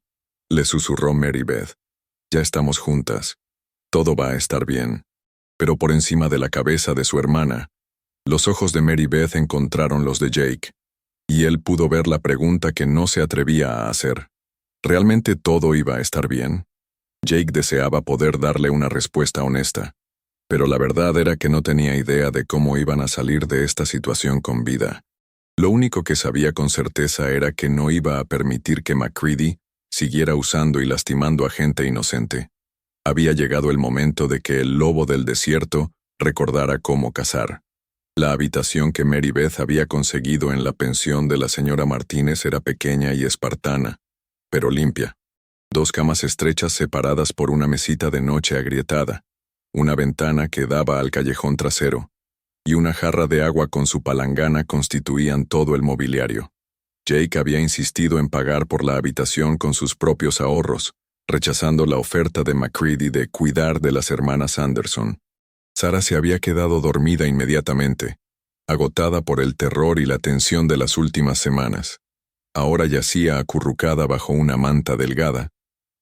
le susurró Mary Beth. Ya estamos juntas. Todo va a estar bien. Pero por encima de la cabeza de su hermana, los ojos de Mary Beth encontraron los de Jake, y él pudo ver la pregunta que no se atrevía a hacer. ¿Realmente todo iba a estar bien? Jake deseaba poder darle una respuesta honesta, pero la verdad era que no tenía idea de cómo iban a salir de esta situación con vida. Lo único que sabía con certeza era que no iba a permitir que MacCready siguiera usando y lastimando a gente inocente. Había llegado el momento de que el lobo del desierto recordara cómo cazar. La habitación que Mary Beth había conseguido en la pensión de la señora Martínez era pequeña y espartana, pero limpia. 2 camas estrechas separadas por una mesita de noche agrietada, una ventana que daba al callejón trasero, y una jarra de agua con su palangana constituían todo el mobiliario. Jake había insistido en pagar por la habitación con sus propios ahorros, rechazando la oferta de MacCready de cuidar de las hermanas Anderson. Sarah se había quedado dormida inmediatamente, agotada por el terror y la tensión de las últimas semanas. Ahora yacía acurrucada bajo una manta delgada,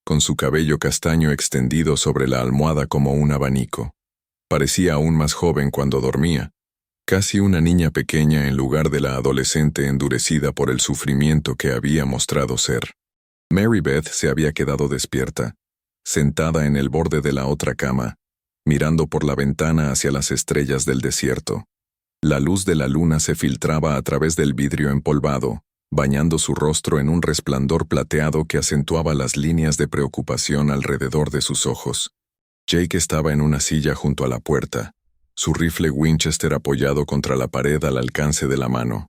con su cabello castaño extendido sobre la almohada como un abanico. Parecía aún más joven cuando dormía, casi una niña pequeña en lugar de la adolescente endurecida por el sufrimiento que había mostrado ser. Mary Beth se había quedado despierta, sentada en el borde de la otra cama, mirando por la ventana hacia las estrellas del desierto. La luz de la luna se filtraba a través del vidrio empolvado, bañando su rostro en un resplandor plateado que acentuaba las líneas de preocupación alrededor de sus ojos. Jake estaba en una silla junto a la puerta, su rifle Winchester apoyado contra la pared al alcance de la mano.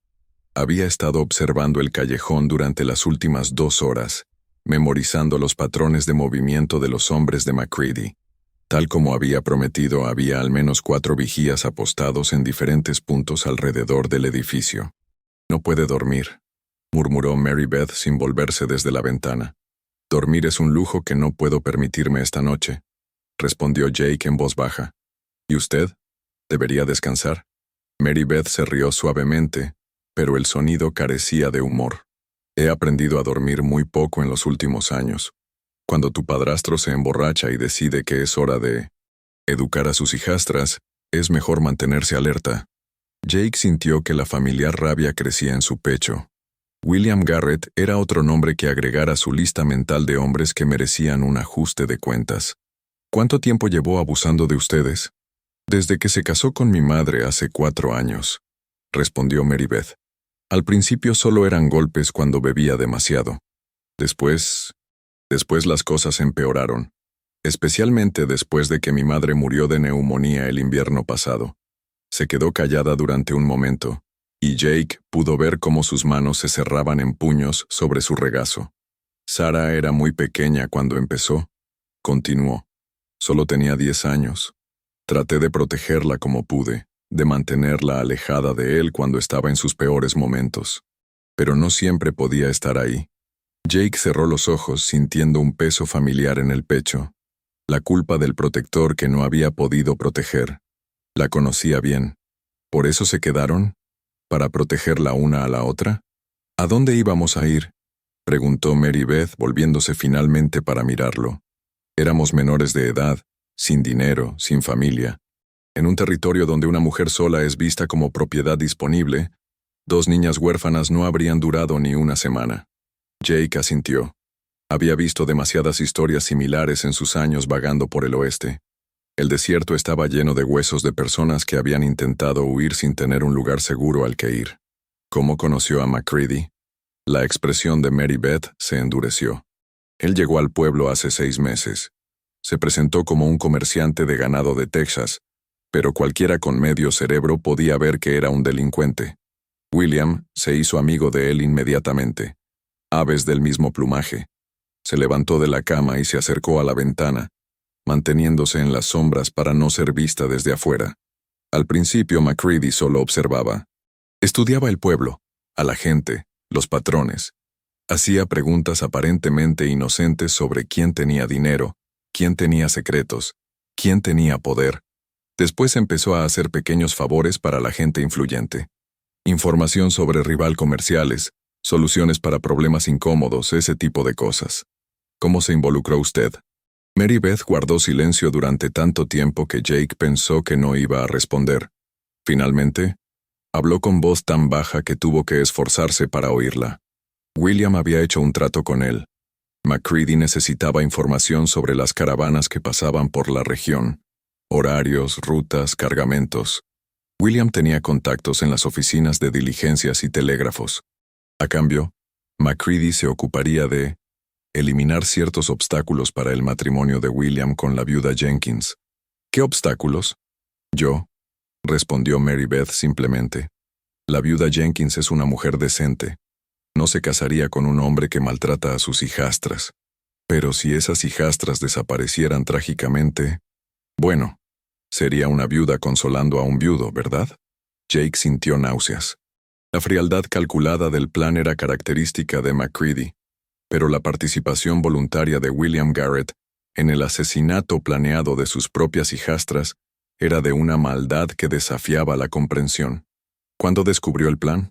Había estado observando el callejón durante las últimas 2 horas, memorizando los patrones de movimiento de los hombres de MacCready. Tal como había prometido, había al menos 4 vigías apostados en diferentes puntos alrededor del edificio. «No puede dormir», murmuró Mary Beth sin volverse desde la ventana. «Dormir es un lujo que no puedo permitirme esta noche», respondió Jake en voz baja. «¿Y usted? ¿Debería descansar?» Mary Beth se rió suavemente, pero el sonido carecía de humor. «He aprendido a dormir muy poco en los últimos años. Cuando tu padrastro se emborracha y decide que es hora de educar a sus hijastras, es mejor mantenerse alerta». Jake sintió que la familiar rabia crecía en su pecho. William Garrett era otro nombre que agregar a su lista mental de hombres que merecían un ajuste de cuentas. «¿Cuánto tiempo llevó abusando de ustedes?» «Desde que se casó con mi madre hace 4 años», respondió Mary Beth. «Al principio solo eran golpes cuando bebía demasiado. Después las cosas empeoraron, especialmente después de que mi madre murió de neumonía el invierno pasado». Se quedó callada durante un momento, y Jake pudo ver cómo sus manos se cerraban en puños sobre su regazo. «Sarah era muy pequeña cuando empezó», continuó. «Solo tenía 10 años. Traté de protegerla como pude, de mantenerla alejada de él cuando estaba en sus peores momentos. Pero no siempre podía estar ahí». Jake cerró los ojos sintiendo un peso familiar en el pecho, la culpa del protector que no había podido proteger. La conocía bien. ¿Por eso se quedaron? ¿Para proteger la una a la otra? ¿A dónde íbamos a ir?, preguntó Mary Beth volviéndose finalmente para mirarlo. Éramos menores de edad, sin dinero, sin familia. En un territorio donde una mujer sola es vista como propiedad disponible, 2 niñas huérfanas no habrían durado ni una semana. Jake asintió. Había visto demasiadas historias similares en sus años vagando por el oeste. El desierto estaba lleno de huesos de personas que habían intentado huir sin tener un lugar seguro al que ir. ¿Cómo conoció a MacCready? La expresión de Mary Beth se endureció. Él llegó al pueblo hace 6 meses. Se presentó como un comerciante de ganado de Texas, pero cualquiera con medio cerebro podía ver que era un delincuente. William se hizo amigo de él inmediatamente. Aves del mismo plumaje. Se levantó de la cama y se acercó a la ventana, manteniéndose en las sombras para no ser vista desde afuera. Al principio MacCready solo observaba. Estudiaba el pueblo, a la gente, los patrones. Hacía preguntas aparentemente inocentes sobre quién tenía dinero, quién tenía secretos, quién tenía poder. Después empezó a hacer pequeños favores para la gente influyente. Información sobre rival comerciales, soluciones para problemas incómodos, ese tipo de cosas. ¿Cómo se involucró usted? Mary Beth guardó silencio durante tanto tiempo que Jake pensó que no iba a responder. Finalmente, habló con voz tan baja que tuvo que esforzarse para oírla. William había hecho un trato con él. MacCready necesitaba información sobre las caravanas que pasaban por la región, horarios, rutas, cargamentos. William tenía contactos en las oficinas de diligencias y telégrafos. A cambio, MacCready se ocuparía de eliminar ciertos obstáculos para el matrimonio de William con la viuda Jenkins. ¿Qué obstáculos? Yo, respondió Mary Beth simplemente. La viuda Jenkins es una mujer decente. No se casaría con un hombre que maltrata a sus hijastras. Pero si esas hijastras desaparecieran trágicamente, bueno, sería una viuda consolando a un viudo, ¿verdad? Jake sintió náuseas. La frialdad calculada del plan era característica de MacCready, pero la participación voluntaria de William Garrett en el asesinato planeado de sus propias hijastras era de una maldad que desafiaba la comprensión. ¿Cuándo descubrió el plan?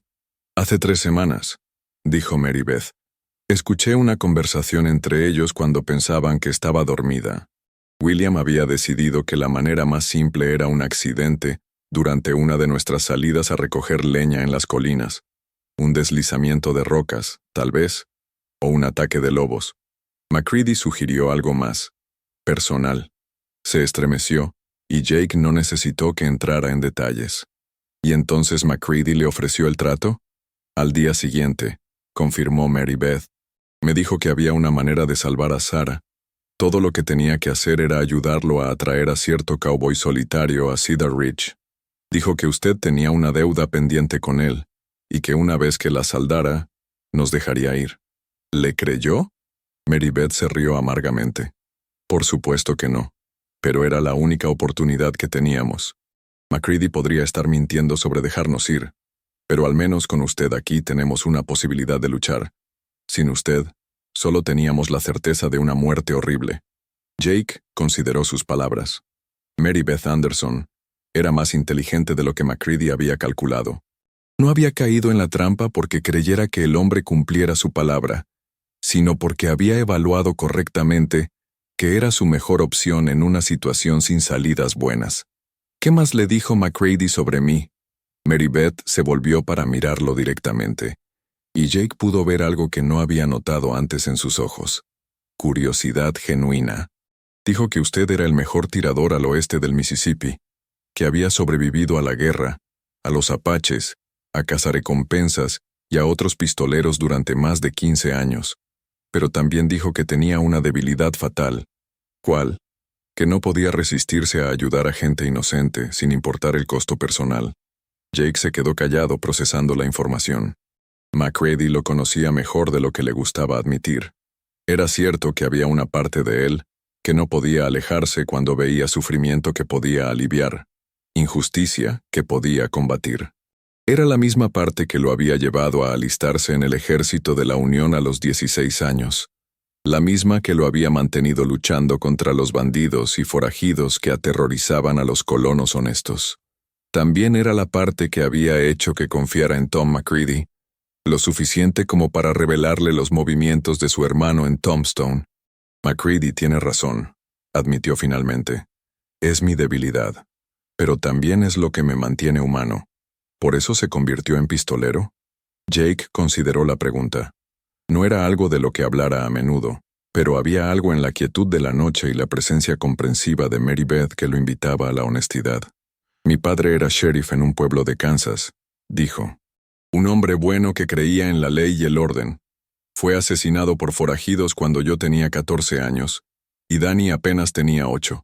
Hace 3 semanas, dijo Mary Beth. Escuché una conversación entre ellos cuando pensaban que estaba dormida. William había decidido que la manera más simple era un accidente durante una de nuestras salidas a recoger leña en las colinas. Un deslizamiento de rocas, tal vez, o un ataque de lobos. MacCready sugirió algo más, personal. Se estremeció, y Jake no necesitó que entrara en detalles. ¿Y entonces MacCready le ofreció el trato? Al día siguiente, confirmó Mary Beth. Me dijo que había una manera de salvar a Sarah. Todo lo que tenía que hacer era ayudarlo a atraer a cierto cowboy solitario a Cedar Ridge. Dijo que usted tenía una deuda pendiente con él, y que una vez que la saldara, nos dejaría ir. ¿Le creyó? Mary Beth se rió amargamente. Por supuesto que no, pero era la única oportunidad que teníamos. MacCready podría estar mintiendo sobre dejarnos ir, pero al menos con usted aquí tenemos una posibilidad de luchar. Sin usted, solo teníamos la certeza de una muerte horrible. Jake consideró sus palabras. Mary Beth Anderson era más inteligente de lo que MacCready había calculado. No había caído en la trampa porque creyera que el hombre cumpliera su palabra, sino porque había evaluado correctamente que era su mejor opción en una situación sin salidas buenas. ¿Qué más le dijo MacCready sobre mí? Mary Beth se volvió para mirarlo directamente, y Jake pudo ver algo que no había notado antes en sus ojos. Curiosidad genuina. Dijo que usted era el mejor tirador al oeste del Mississippi, que había sobrevivido a la guerra, a los apaches, a cazarrecompensas y a otros pistoleros durante más de 15 años. Pero también dijo que tenía una debilidad fatal. ¿Cuál? Que no podía resistirse a ayudar a gente inocente, sin importar el costo personal. Jake se quedó callado procesando la información. MacCready lo conocía mejor de lo que le gustaba admitir. Era cierto que había una parte de él que no podía alejarse cuando veía sufrimiento que podía aliviar, injusticia que podía combatir. Era la misma parte que lo había llevado a alistarse en el ejército de la Unión a los 16 años. La misma que lo había mantenido luchando contra los bandidos y forajidos que aterrorizaban a los colonos honestos. También era la parte que había hecho que confiara en Tom MacCready, lo suficiente como para revelarle los movimientos de su hermano en Tombstone. MacCready tiene razón, admitió finalmente. Es mi debilidad, pero también es lo que me mantiene humano. ¿Por eso se convirtió en pistolero? Jake consideró la pregunta. No era algo de lo que hablara a menudo, pero había algo en la quietud de la noche y la presencia comprensiva de Mary Beth que lo invitaba a la honestidad. Mi padre era sheriff en un pueblo de Kansas, dijo. Un hombre bueno que creía en la ley y el orden. Fue asesinado por forajidos cuando yo tenía 14 años, y Danny apenas tenía 8.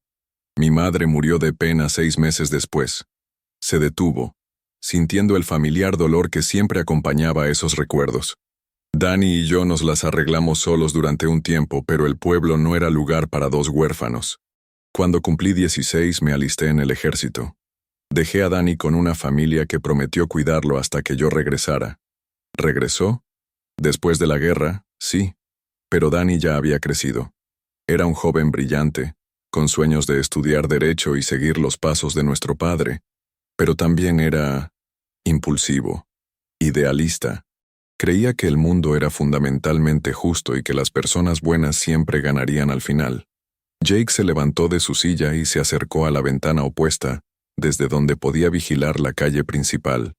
Mi madre murió de pena 6 meses después. Se detuvo, sintiendo el familiar dolor que siempre acompañaba esos recuerdos. Danny y yo nos las arreglamos solos durante un tiempo, pero el pueblo no era lugar para 2 huérfanos. Cuando cumplí 16 me alisté en el ejército. Dejé a Danny con una familia que prometió cuidarlo hasta que yo regresara. ¿Regresó? Después de la guerra, sí, pero Danny ya había crecido. Era un joven brillante, con sueños de estudiar derecho y seguir los pasos de nuestro padre, pero también era impulsivo, idealista. Creía que el mundo era fundamentalmente justo y que las personas buenas siempre ganarían al final. Jake se levantó de su silla y se acercó a la ventana opuesta, desde donde podía vigilar la calle principal.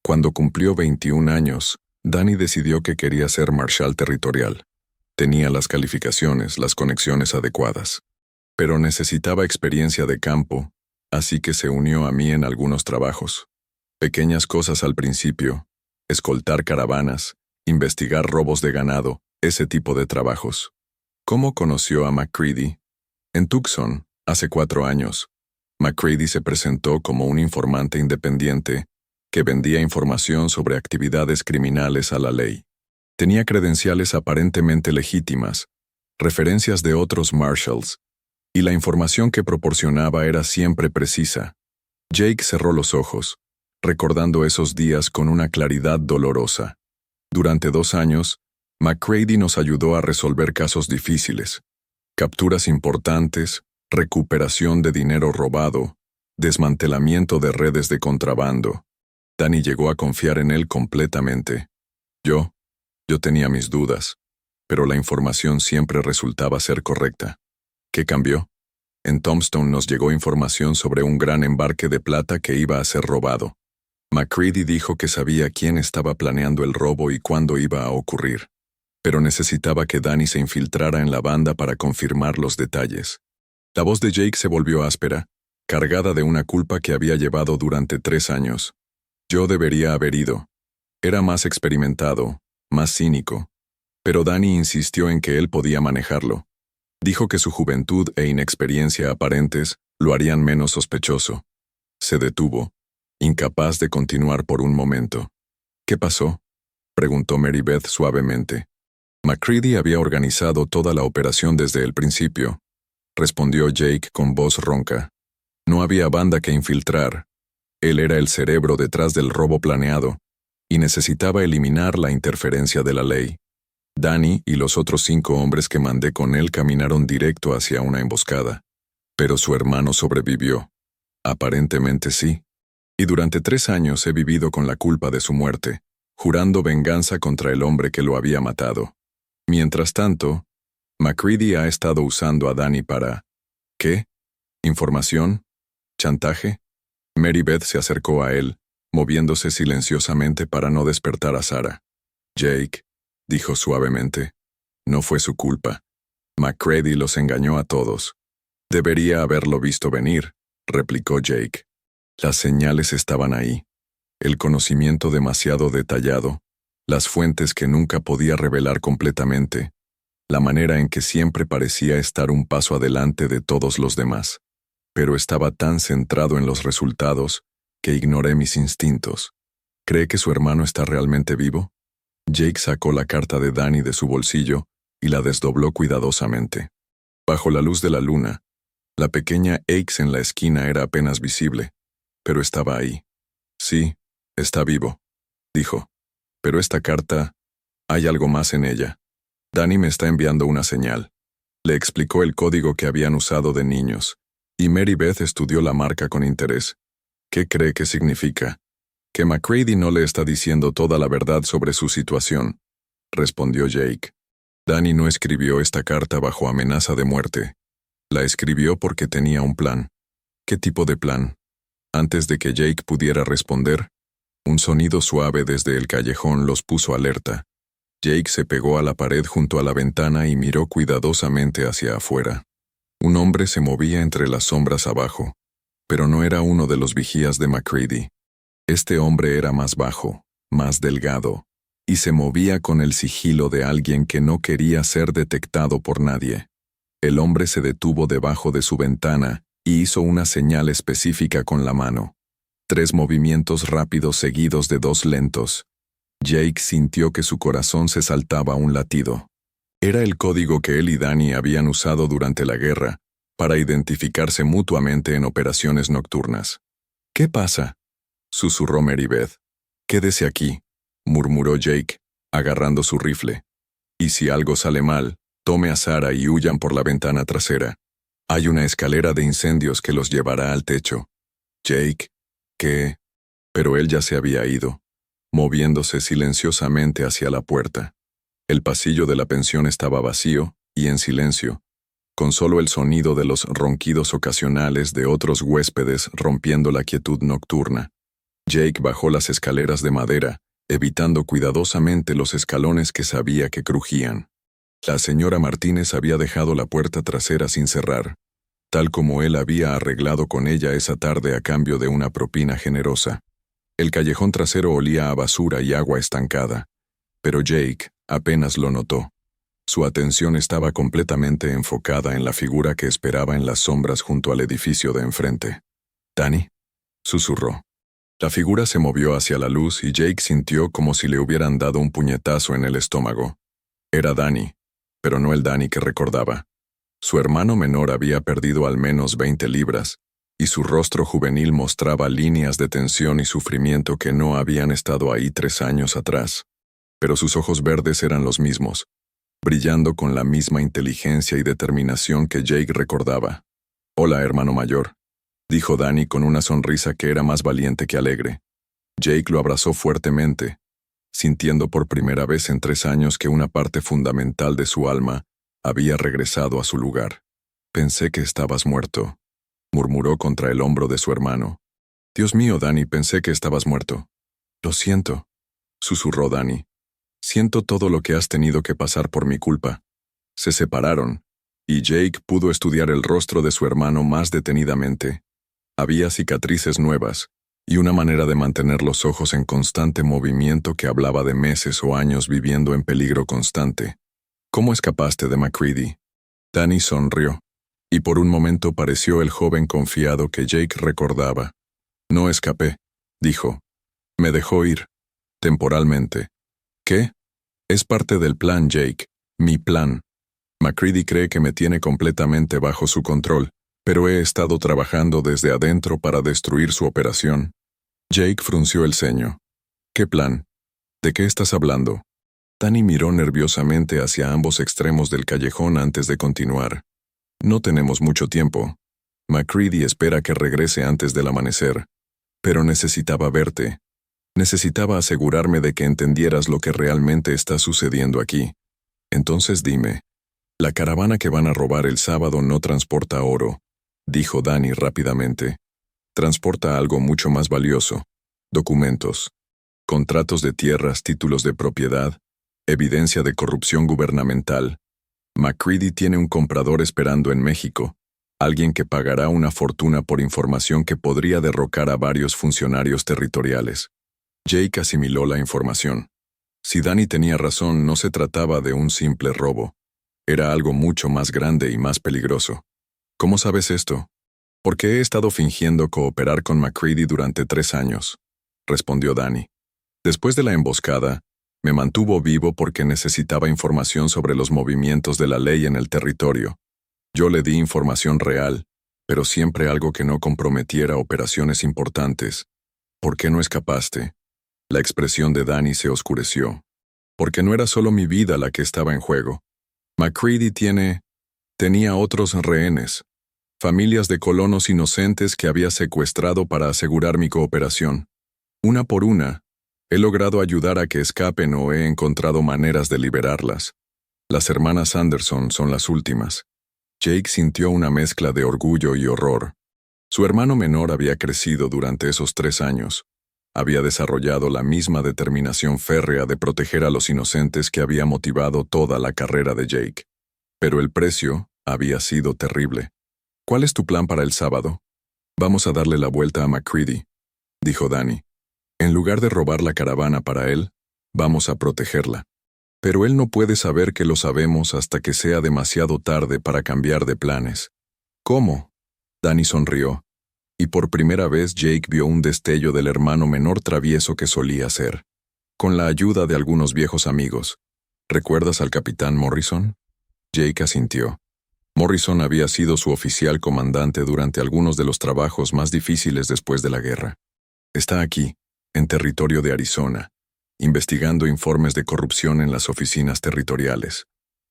Cuando cumplió 21 años, Danny decidió que quería ser marshal territorial. Tenía las calificaciones, las conexiones adecuadas. Pero necesitaba experiencia de campo, así que se unió a mí en algunos trabajos. Pequeñas cosas al principio, escoltar caravanas, investigar robos de ganado, ese tipo de trabajos. ¿Cómo conoció a McCready? En Tucson, hace 4 años. McCready se presentó como un informante independiente que vendía información sobre actividades criminales a la ley. Tenía credenciales aparentemente legítimas, referencias de otros marshals, y la información que proporcionaba era siempre precisa. Jake cerró los ojos, recordando esos días con una claridad dolorosa. Durante 2 años, McCready nos ayudó a resolver casos difíciles, capturas importantes, recuperación de dinero robado, desmantelamiento de redes de contrabando. Danny llegó a confiar en él completamente. Yo tenía mis dudas, pero la información siempre resultaba ser correcta. ¿Qué cambió? En Tombstone nos llegó información sobre un gran embarque de plata que iba a ser robado. McCready dijo que sabía quién estaba planeando el robo y cuándo iba a ocurrir, pero necesitaba que Danny se infiltrara en la banda para confirmar los detalles. La voz de Jake se volvió áspera, cargada de una culpa que había llevado durante 3 años. Yo debería haber ido. Era más experimentado, más cínico, pero Danny insistió en que él podía manejarlo. Dijo que su juventud e inexperiencia aparentes lo harían menos sospechoso. Se detuvo, incapaz de continuar por un momento. ¿Qué pasó?, preguntó Mary Beth suavemente. McCready había organizado toda la operación desde el principio, respondió Jake con voz ronca. No había banda que infiltrar. Él era el cerebro detrás del robo planeado, y necesitaba eliminar la interferencia de la ley. Danny y los otros 5 hombres que mandé con él caminaron directo hacia una emboscada. Pero su hermano sobrevivió. Aparentemente sí. Y durante 3 años he vivido con la culpa de su muerte, jurando venganza contra el hombre que lo había matado. Mientras tanto, McCready ha estado usando a Danny para... ¿Qué? ¿Información? ¿Chantaje? Mary Beth se acercó a él, moviéndose silenciosamente para no despertar a Sarah. Jake, dijo suavemente, no fue su culpa. McCready los engañó a todos. Debería haberlo visto venir, replicó Jake. Las señales estaban ahí. El conocimiento demasiado detallado, las fuentes que nunca podía revelar completamente, la manera en que siempre parecía estar un paso adelante de todos los demás. Pero estaba tan centrado en los resultados que ignoré mis instintos. ¿Cree que su hermano está realmente vivo? Jake sacó la carta de Danny de su bolsillo y la desdobló cuidadosamente. Bajo la luz de la luna, la pequeña X en la esquina era apenas visible, pero estaba ahí. Sí, está vivo, dijo. Pero esta carta, hay algo más en ella. Danny me está enviando una señal. Le explicó el código que habían usado de niños, y Mary Beth estudió la marca con interés. ¿Qué cree que significa? Que McCready no le está diciendo toda la verdad sobre su situación, respondió Jake. Danny no escribió esta carta bajo amenaza de muerte. La escribió porque tenía un plan. ¿Qué tipo de plan? Antes de que Jake pudiera responder, un sonido suave desde el callejón los puso alerta. Jake se pegó a la pared junto a la ventana y miró cuidadosamente hacia afuera. Un hombre se movía entre las sombras abajo, pero no era uno de los vigías de McCready. Este hombre era más bajo, más delgado, y se movía con el sigilo de alguien que no quería ser detectado por nadie. El hombre se detuvo debajo de su ventana y hizo una señal específica con la mano. 3 movimientos rápidos seguidos de 2 lentos. Jake sintió que su corazón se saltaba un latido. Era el código que él y Danny habían usado durante la guerra para identificarse mutuamente en operaciones nocturnas. ¿Qué pasa?, susurró Mary Beth. Quédese aquí, murmuró Jake, agarrando su rifle. Y si algo sale mal, tome a Sarah y huyan por la ventana trasera. Hay una escalera de incendios que los llevará al techo. Jake, ¿qué? Pero él ya se había ido, moviéndose silenciosamente hacia la puerta. El pasillo de la pensión estaba vacío y en silencio. con solo el sonido de los ronquidos ocasionales de otros huéspedes rompiendo la quietud nocturna. Jake bajó las escaleras de madera, evitando cuidadosamente los escalones que sabía que crujían. La señora Martínez había dejado la puerta trasera sin cerrar, tal como él había arreglado con ella esa tarde a cambio de una propina generosa. El callejón trasero olía a basura y agua estancada, pero Jake apenas lo notó. Su atención estaba completamente enfocada en la figura que esperaba en las sombras junto al edificio de enfrente. «¿Danny?», susurró. La figura se movió hacia la luz y Jake sintió como si le hubieran dado un puñetazo en el estómago. Era Danny, pero no el Danny que recordaba. Su hermano menor había perdido al menos 20 libras, y su rostro juvenil mostraba líneas de tensión y sufrimiento que no habían estado ahí 3 años atrás. Pero sus ojos verdes eran los mismos, brillando con la misma inteligencia y determinación que Jake recordaba. «Hola, hermano mayor», dijo Danny con una sonrisa que era más valiente que alegre. Jake lo abrazó fuertemente, sintiendo por primera vez en 3 años que una parte fundamental de su alma había regresado a su lugar. «Pensé que estabas muerto», murmuró contra el hombro de su hermano. «Dios mío, Danny, pensé que estabas muerto». «Lo siento», susurró Danny. «Siento todo lo que has tenido que pasar por mi culpa». Se separaron, y Jake pudo estudiar el rostro de su hermano más detenidamente. Había cicatrices nuevas, y una manera de mantener los ojos en constante movimiento que hablaba de meses o años viviendo en peligro constante. «¿Cómo escapaste de MacCready?». Danny sonrió, y por un momento pareció el joven confiado que Jake recordaba. «No escapé», dijo. «Me dejó ir. Temporalmente». «¿Qué?». «Es parte del plan, Jake. Mi plan. MacCready cree que me tiene completamente bajo su control, pero he estado trabajando desde adentro para destruir su operación». Jake frunció el ceño. «¿Qué plan? ¿De qué estás hablando?». Danny miró nerviosamente hacia ambos extremos del callejón antes de continuar. «No tenemos mucho tiempo. MacCready espera que regrese antes del amanecer. Pero necesitaba verte. Necesitaba asegurarme de que entendieras lo que realmente está sucediendo aquí. Entonces dime, la caravana que van a robar el sábado no transporta oro», dijo Danny rápidamente. «Transporta algo mucho más valioso. Documentos. Contratos de tierras, títulos de propiedad, evidencia de corrupción gubernamental. MacCready tiene un comprador esperando en México, alguien que pagará una fortuna por información que podría derrocar a varios funcionarios territoriales». Jake asimiló la información. Si Danny tenía razón, no se trataba de un simple robo. Era algo mucho más grande y más peligroso. «¿Cómo sabes esto?». «Porque he estado fingiendo cooperar con MacCready durante 3 años», respondió Danny. «Después de la emboscada, me mantuvo vivo porque necesitaba información sobre los movimientos de la ley en el territorio. Yo le di información real, pero siempre algo que no comprometiera operaciones importantes». «¿Por qué no escapaste?». La expresión de Danny se oscureció. «Porque no era solo mi vida la que estaba en juego. MacCready tenía otros rehenes, familias de colonos inocentes que había secuestrado para asegurar mi cooperación. Una por una, he logrado ayudar a que escapen o he encontrado maneras de liberarlas. Las hermanas Anderson son las últimas». Jake sintió una mezcla de orgullo y horror. Su hermano menor había crecido durante esos 3 años. Había desarrollado la misma determinación férrea de proteger a los inocentes que había motivado toda la carrera de Jake. Pero el precio había sido terrible. «¿Cuál es tu plan para el sábado?». «Vamos a darle la vuelta a MacCready», dijo Danny. «En lugar de robar la caravana para él, vamos a protegerla. Pero él no puede saber que lo sabemos hasta que sea demasiado tarde para cambiar de planes». «¿Cómo?». Danny sonrió, y por primera vez Jake vio un destello del hermano menor travieso que solía ser. «Con la ayuda de algunos viejos amigos. ¿Recuerdas al capitán Morrison?». Jake asintió. Morrison había sido su oficial comandante durante algunos de los trabajos más difíciles después de la guerra. «Está aquí, en territorio de Arizona, investigando informes de corrupción en las oficinas territoriales.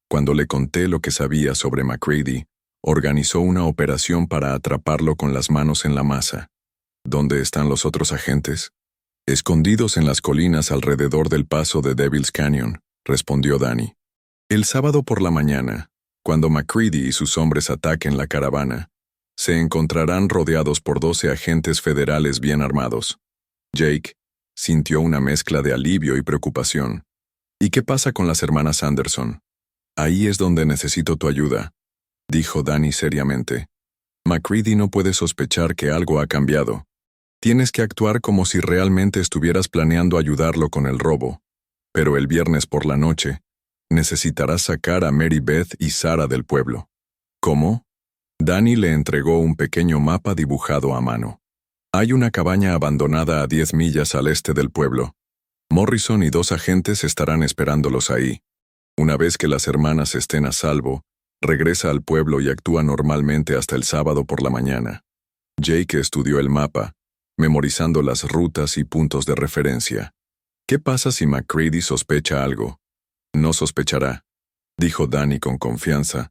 Cuando le conté lo que sabía sobre MacCready, organizó una operación para atraparlo con las manos en la masa». «¿Dónde están los otros agentes?». «Escondidos en las colinas alrededor del paso de Devil's Canyon», respondió Danny. «El sábado por la mañana, Cuando MacCready y sus hombres ataquen la caravana, se encontrarán rodeados por 12 agentes federales bien armados. Jake sintió una mezcla de alivio y preocupación. ¿Y qué pasa con las hermanas Anderson? Ahí es donde necesito tu ayuda, dijo Danny seriamente. MacCready no puede sospechar que algo ha cambiado. Tienes que actuar como si realmente estuvieras planeando ayudarlo con el robo. Pero el viernes por la noche, necesitarás sacar a Mary Beth y Sarah del pueblo. ¿Cómo? Danny le entregó un pequeño mapa dibujado a mano. Hay una cabaña abandonada a 10 millas al este del pueblo. Morrison y 2 agentes estarán esperándolos ahí. Una vez que las hermanas estén a salvo, regresa al pueblo y actúa normalmente hasta el sábado por la mañana. Jake estudió el mapa, memorizando las rutas y puntos de referencia. ¿Qué pasa si MacCready sospecha algo? No sospechará, dijo Danny con confianza.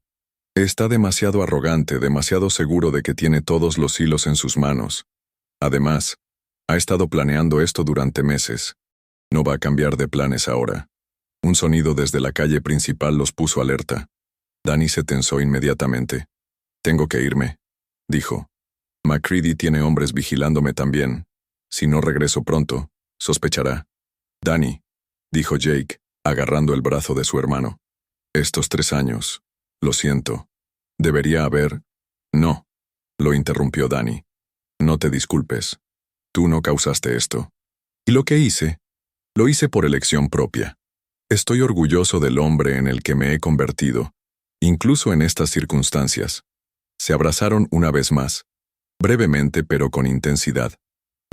Está demasiado arrogante, demasiado seguro de que tiene todos los hilos en sus manos. Además, ha estado planeando esto durante meses. No va a cambiar de planes ahora. Un sonido desde la calle principal los puso alerta. Danny se tensó inmediatamente. Tengo que irme, dijo. MacCready tiene hombres vigilándome también. Si no regreso pronto, sospechará. Danny, dijo Jake, agarrando el brazo de su hermano. Estos 3 años. Lo siento. Debería haber... No, lo interrumpió Danny. No te disculpes. Tú no causaste esto. ¿Y lo que hice? Lo hice por elección propia. Estoy orgulloso del hombre en el que me he convertido, incluso en estas circunstancias. Se abrazaron una vez más, brevemente pero con intensidad.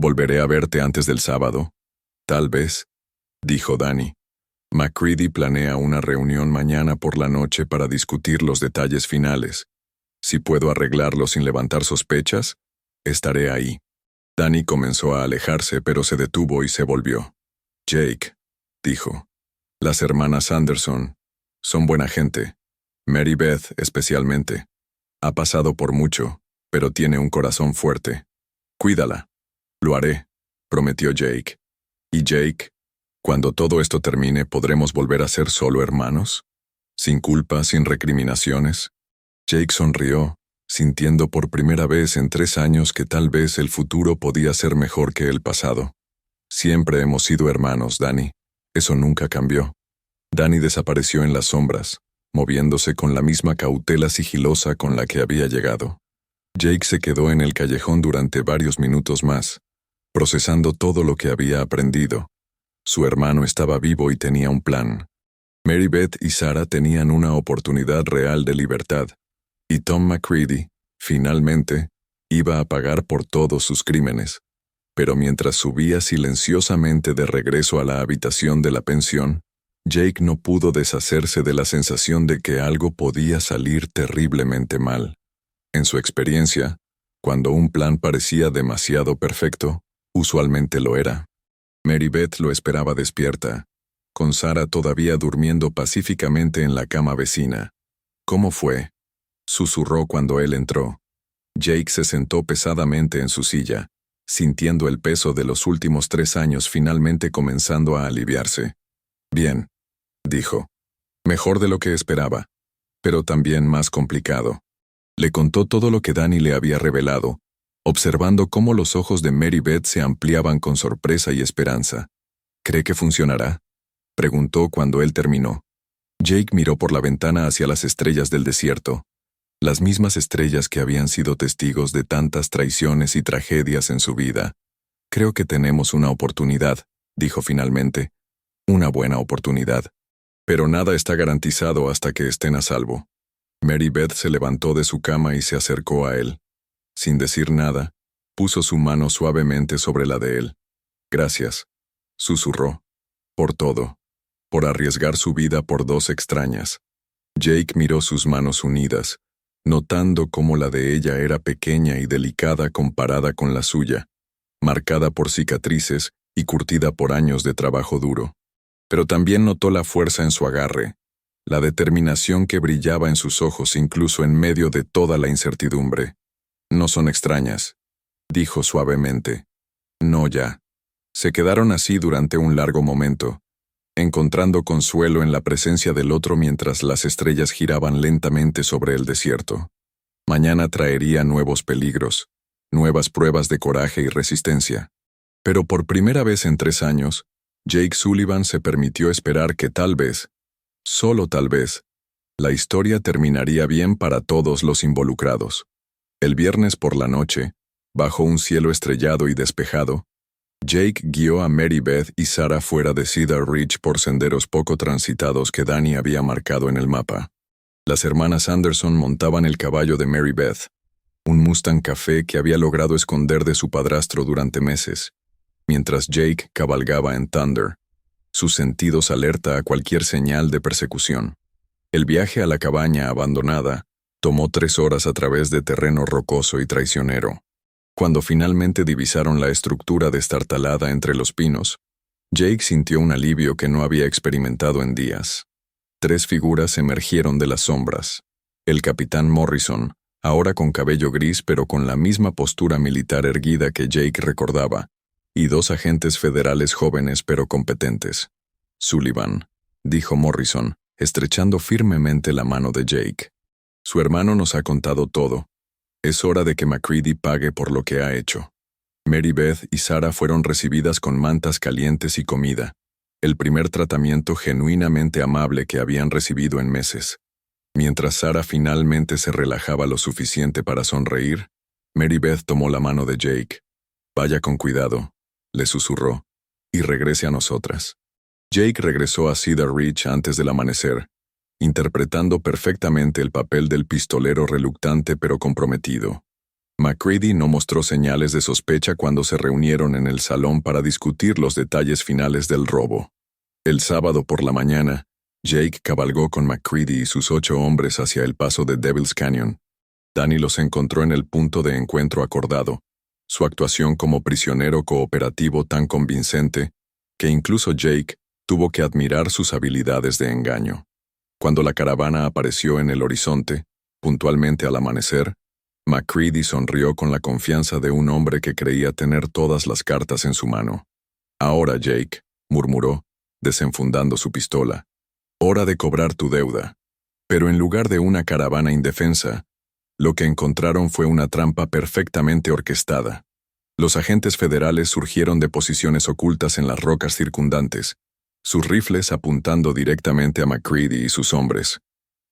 ¿Volveré a verte antes del sábado? Tal vez, dijo Danny. MacCready planea una reunión mañana por la noche para discutir los detalles finales. Si puedo arreglarlo sin levantar sospechas, estaré ahí. Danny comenzó a alejarse, pero se detuvo y se volvió. Jake, dijo. Las hermanas Anderson son buena gente. Mary Beth especialmente. Ha pasado por mucho, pero tiene un corazón fuerte. Cuídala. Lo haré, prometió Jake. ¿Y Jake? Cuando todo esto termine, ¿podremos volver a ser solo hermanos? ¿Sin culpa, sin recriminaciones? Jake sonrió, sintiendo por primera vez en 3 años que tal vez el futuro podía ser mejor que el pasado. Siempre hemos sido hermanos, Danny. Eso nunca cambió. Danny desapareció en las sombras, moviéndose con la misma cautela sigilosa con la que había llegado. Jake se quedó en el callejón durante varios minutos más, procesando todo lo que había aprendido. Su hermano estaba vivo y tenía un plan. Mary Beth y Sarah tenían una oportunidad real de libertad, y Tom MacCready, finalmente, iba a pagar por todos sus crímenes. Pero mientras subía silenciosamente de regreso a la habitación de la pensión, Jake no pudo deshacerse de la sensación de que algo podía salir terriblemente mal. En su experiencia, cuando un plan parecía demasiado perfecto, usualmente lo era. Mary Beth lo esperaba despierta, con Sarah todavía durmiendo pacíficamente en la cama vecina. ¿Cómo fue?, susurró cuando él entró. Jake se sentó pesadamente en su silla, sintiendo el peso de los últimos 3 años finalmente comenzando a aliviarse. Bien, dijo. Mejor de lo que esperaba, pero también más complicado. Le contó todo lo que Danny le había revelado, observando cómo los ojos de Mary Beth se ampliaban con sorpresa y esperanza. ¿Cree que funcionará?, preguntó cuando él terminó. Jake miró por la ventana hacia las estrellas del desierto, las mismas estrellas que habían sido testigos de tantas traiciones y tragedias en su vida. Creo que tenemos una oportunidad, dijo finalmente. Una buena oportunidad. Pero nada está garantizado hasta que estén a salvo. Mary Beth se levantó de su cama y se acercó a él. Sin decir nada, puso su mano suavemente sobre la de él. Gracias, susurró. Por todo. Por arriesgar su vida por 2 extrañas. Jake miró sus manos unidas, notando cómo la de ella era pequeña y delicada comparada con la suya, marcada por cicatrices y curtida por años de trabajo duro. Pero también notó la fuerza en su agarre, la determinación que brillaba en sus ojos incluso en medio de toda la incertidumbre. No son extrañas, dijo suavemente. No ya. Se quedaron así durante un largo momento. encontrando consuelo en la presencia del otro mientras las estrellas giraban lentamente sobre el desierto. Mañana traería nuevos peligros, nuevas pruebas de coraje y resistencia. Pero por primera vez en 3 años, Jake Sullivan se permitió esperar que tal vez, solo tal vez, la historia terminaría bien para todos los involucrados. El viernes por la noche, bajo un cielo estrellado y despejado, Jake guió a Mary Beth y Sarah fuera de Cedar Ridge por senderos poco transitados que Danny había marcado en el mapa. Las hermanas Anderson montaban el caballo de Mary Beth, un Mustang café que había logrado esconder de su padrastro durante meses, mientras Jake cabalgaba en Thunder, sus sentidos alerta a cualquier señal de persecución. El viaje a la cabaña abandonada tomó 3 horas a través de terreno rocoso y traicionero. Cuando finalmente divisaron la estructura destartalada entre los pinos, Jake sintió un alivio que no había experimentado en días. 3 figuras emergieron de las sombras. El capitán Morrison, ahora con cabello gris pero con la misma postura militar erguida que Jake recordaba, y 2 agentes federales jóvenes pero competentes. Sullivan, dijo Morrison, estrechando firmemente la mano de Jake. Su hermano nos ha contado todo. Es hora de que MacCready pague por lo que ha hecho. Mary Beth y Sarah fueron recibidas con mantas calientes y comida, el primer tratamiento genuinamente amable que habían recibido en meses. Mientras Sarah finalmente se relajaba lo suficiente para sonreír, Mary Beth tomó la mano de Jake. «Vaya con cuidado», le susurró, «y regrese a nosotras». Jake regresó a Cedar Ridge antes del amanecer, interpretando perfectamente el papel del pistolero reluctante pero comprometido. MacCready no mostró señales de sospecha cuando se reunieron en el salón para discutir los detalles finales del robo. El sábado por la mañana, Jake cabalgó con MacCready y sus 8 hombres hacia el paso de Devil's Canyon. Danny los encontró en el punto de encuentro acordado, su actuación como prisionero cooperativo tan convincente que incluso Jake tuvo que admirar sus habilidades de engaño. Cuando la caravana apareció en el horizonte, puntualmente al amanecer, MacCready sonrió con la confianza de un hombre que creía tener todas las cartas en su mano. «Ahora, Jake», murmuró, desenfundando su pistola, «hora de cobrar tu deuda». Pero en lugar de una caravana indefensa, lo que encontraron fue una trampa perfectamente orquestada. Los agentes federales surgieron de posiciones ocultas en las rocas circundantes, sus rifles apuntando directamente a MacCready y sus hombres.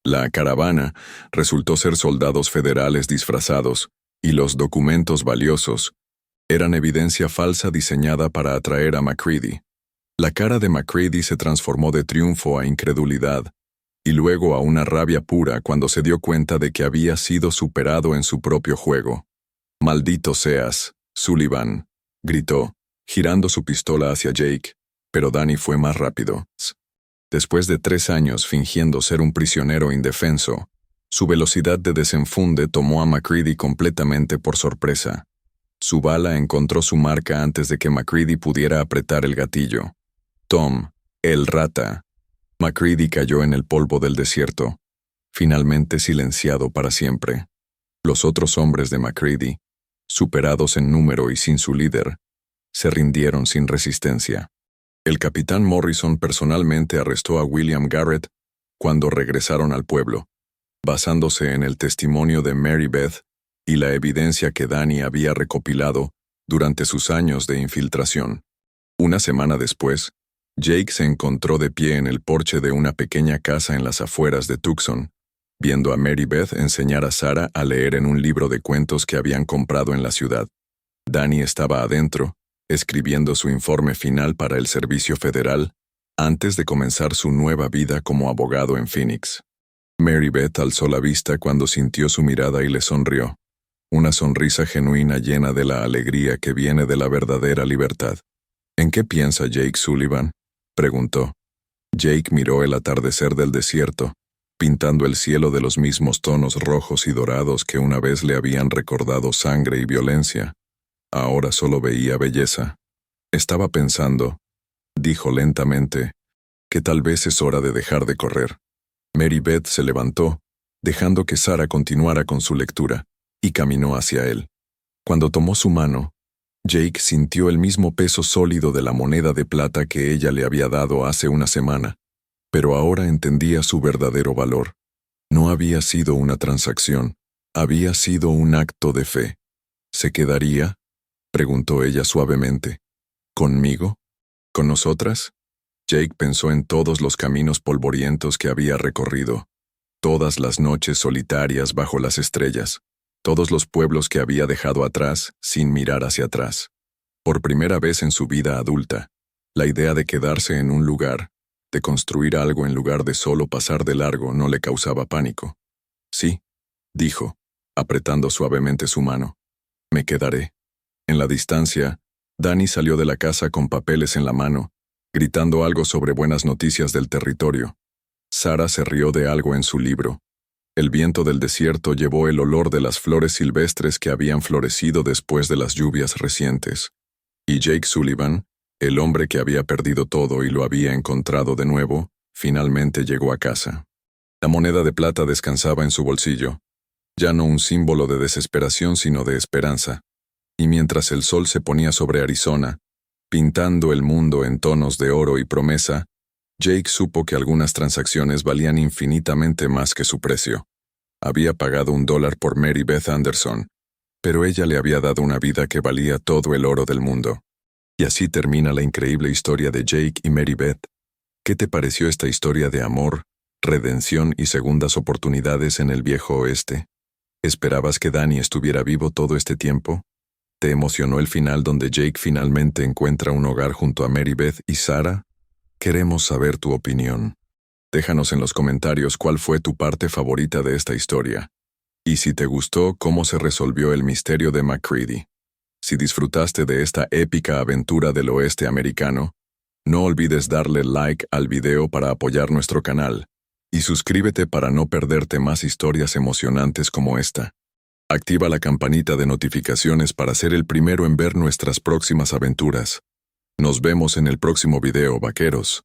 La caravana resultó ser soldados federales disfrazados, y los documentos valiosos eran evidencia falsa diseñada para atraer a MacCready. La cara de MacCready se transformó de triunfo a incredulidad, y luego a una rabia pura cuando se dio cuenta de que había sido superado en su propio juego. «Maldito seas, Sullivan», gritó, girando su pistola hacia Jake, pero Danny fue más rápido. Después de 3 años fingiendo ser un prisionero indefenso, su velocidad de desenfunde tomó a MacCready completamente por sorpresa. Su bala encontró su marca antes de que MacCready pudiera apretar el gatillo. «Tom, el rata». MacCready cayó en el polvo del desierto, finalmente silenciado para siempre. Los otros hombres de MacCready, superados en número y sin su líder, se rindieron sin resistencia. El capitán Morrison personalmente arrestó a William Garrett cuando regresaron al pueblo, basándose en el testimonio de Mary Beth y la evidencia que Danny había recopilado durante sus años de infiltración. Una semana después, Jake se encontró de pie en el porche de una pequeña casa en las afueras de Tucson, viendo a Mary Beth enseñar a Sarah a leer en un libro de cuentos que habían comprado en la ciudad. Danny estaba adentro, escribiendo su informe final para el Servicio Federal, antes de comenzar su nueva vida como abogado en Phoenix. Mary Beth alzó la vista cuando sintió su mirada y le sonrió, una sonrisa genuina llena de la alegría que viene de la verdadera libertad. «¿En qué piensa Jake Sullivan?», preguntó. Jake miró el atardecer del desierto, pintando el cielo de los mismos tonos rojos y dorados que una vez le habían recordado sangre y violencia. Ahora solo veía belleza. «Estaba pensando», dijo lentamente, «que tal vez es hora de dejar de correr». Mary Beth se levantó, dejando que Sarah continuara con su lectura, y caminó hacia él. Cuando tomó su mano, Jake sintió el mismo peso sólido de la moneda de plata que ella le había dado hace una semana, pero ahora entendía su verdadero valor. No había sido una transacción, había sido un acto de fe. ¿Se quedaría?, preguntó ella suavemente. ¿Conmigo? ¿Con nosotras? Jake pensó en todos los caminos polvorientos que había recorrido, todas las noches solitarias bajo las estrellas, todos los pueblos que había dejado atrás sin mirar hacia atrás. Por primera vez en su vida adulta, la idea de quedarse en un lugar, de construir algo en lugar de solo pasar de largo, no le causaba pánico. Sí, dijo, apretando suavemente su mano. Me quedaré. En la distancia, Danny salió de la casa con papeles en la mano, gritando algo sobre buenas noticias del territorio. Sarah se rió de algo en su libro. El viento del desierto llevó el olor de las flores silvestres que habían florecido después de las lluvias recientes. Y Jake Sullivan, el hombre que había perdido todo y lo había encontrado de nuevo, finalmente llegó a casa. La moneda de plata descansaba en su bolsillo, ya no un símbolo de desesperación sino de esperanza. Y mientras el sol se ponía sobre Arizona, pintando el mundo en tonos de oro y promesa, Jake supo que algunas transacciones valían infinitamente más que su precio. Había pagado $1 por Mary Beth Anderson, pero ella le había dado una vida que valía todo el oro del mundo. Y así termina la increíble historia de Jake y Mary Beth. ¿Qué te pareció esta historia de amor, redención y segundas oportunidades en el viejo oeste? ¿Esperabas que Danny estuviera vivo todo este tiempo? ¿Te emocionó el final donde Jake finalmente encuentra un hogar junto a Mary Beth y Sarah? Queremos saber tu opinión. Déjanos en los comentarios cuál fue tu parte favorita de esta historia. Y si te gustó, cómo se resolvió el misterio de McCready. Si disfrutaste de esta épica aventura del oeste americano, no olvides darle like al video para apoyar nuestro canal. Y suscríbete para no perderte más historias emocionantes como esta. Activa la campanita de notificaciones para ser el primero en ver nuestras próximas aventuras. Nos vemos en el próximo video, vaqueros.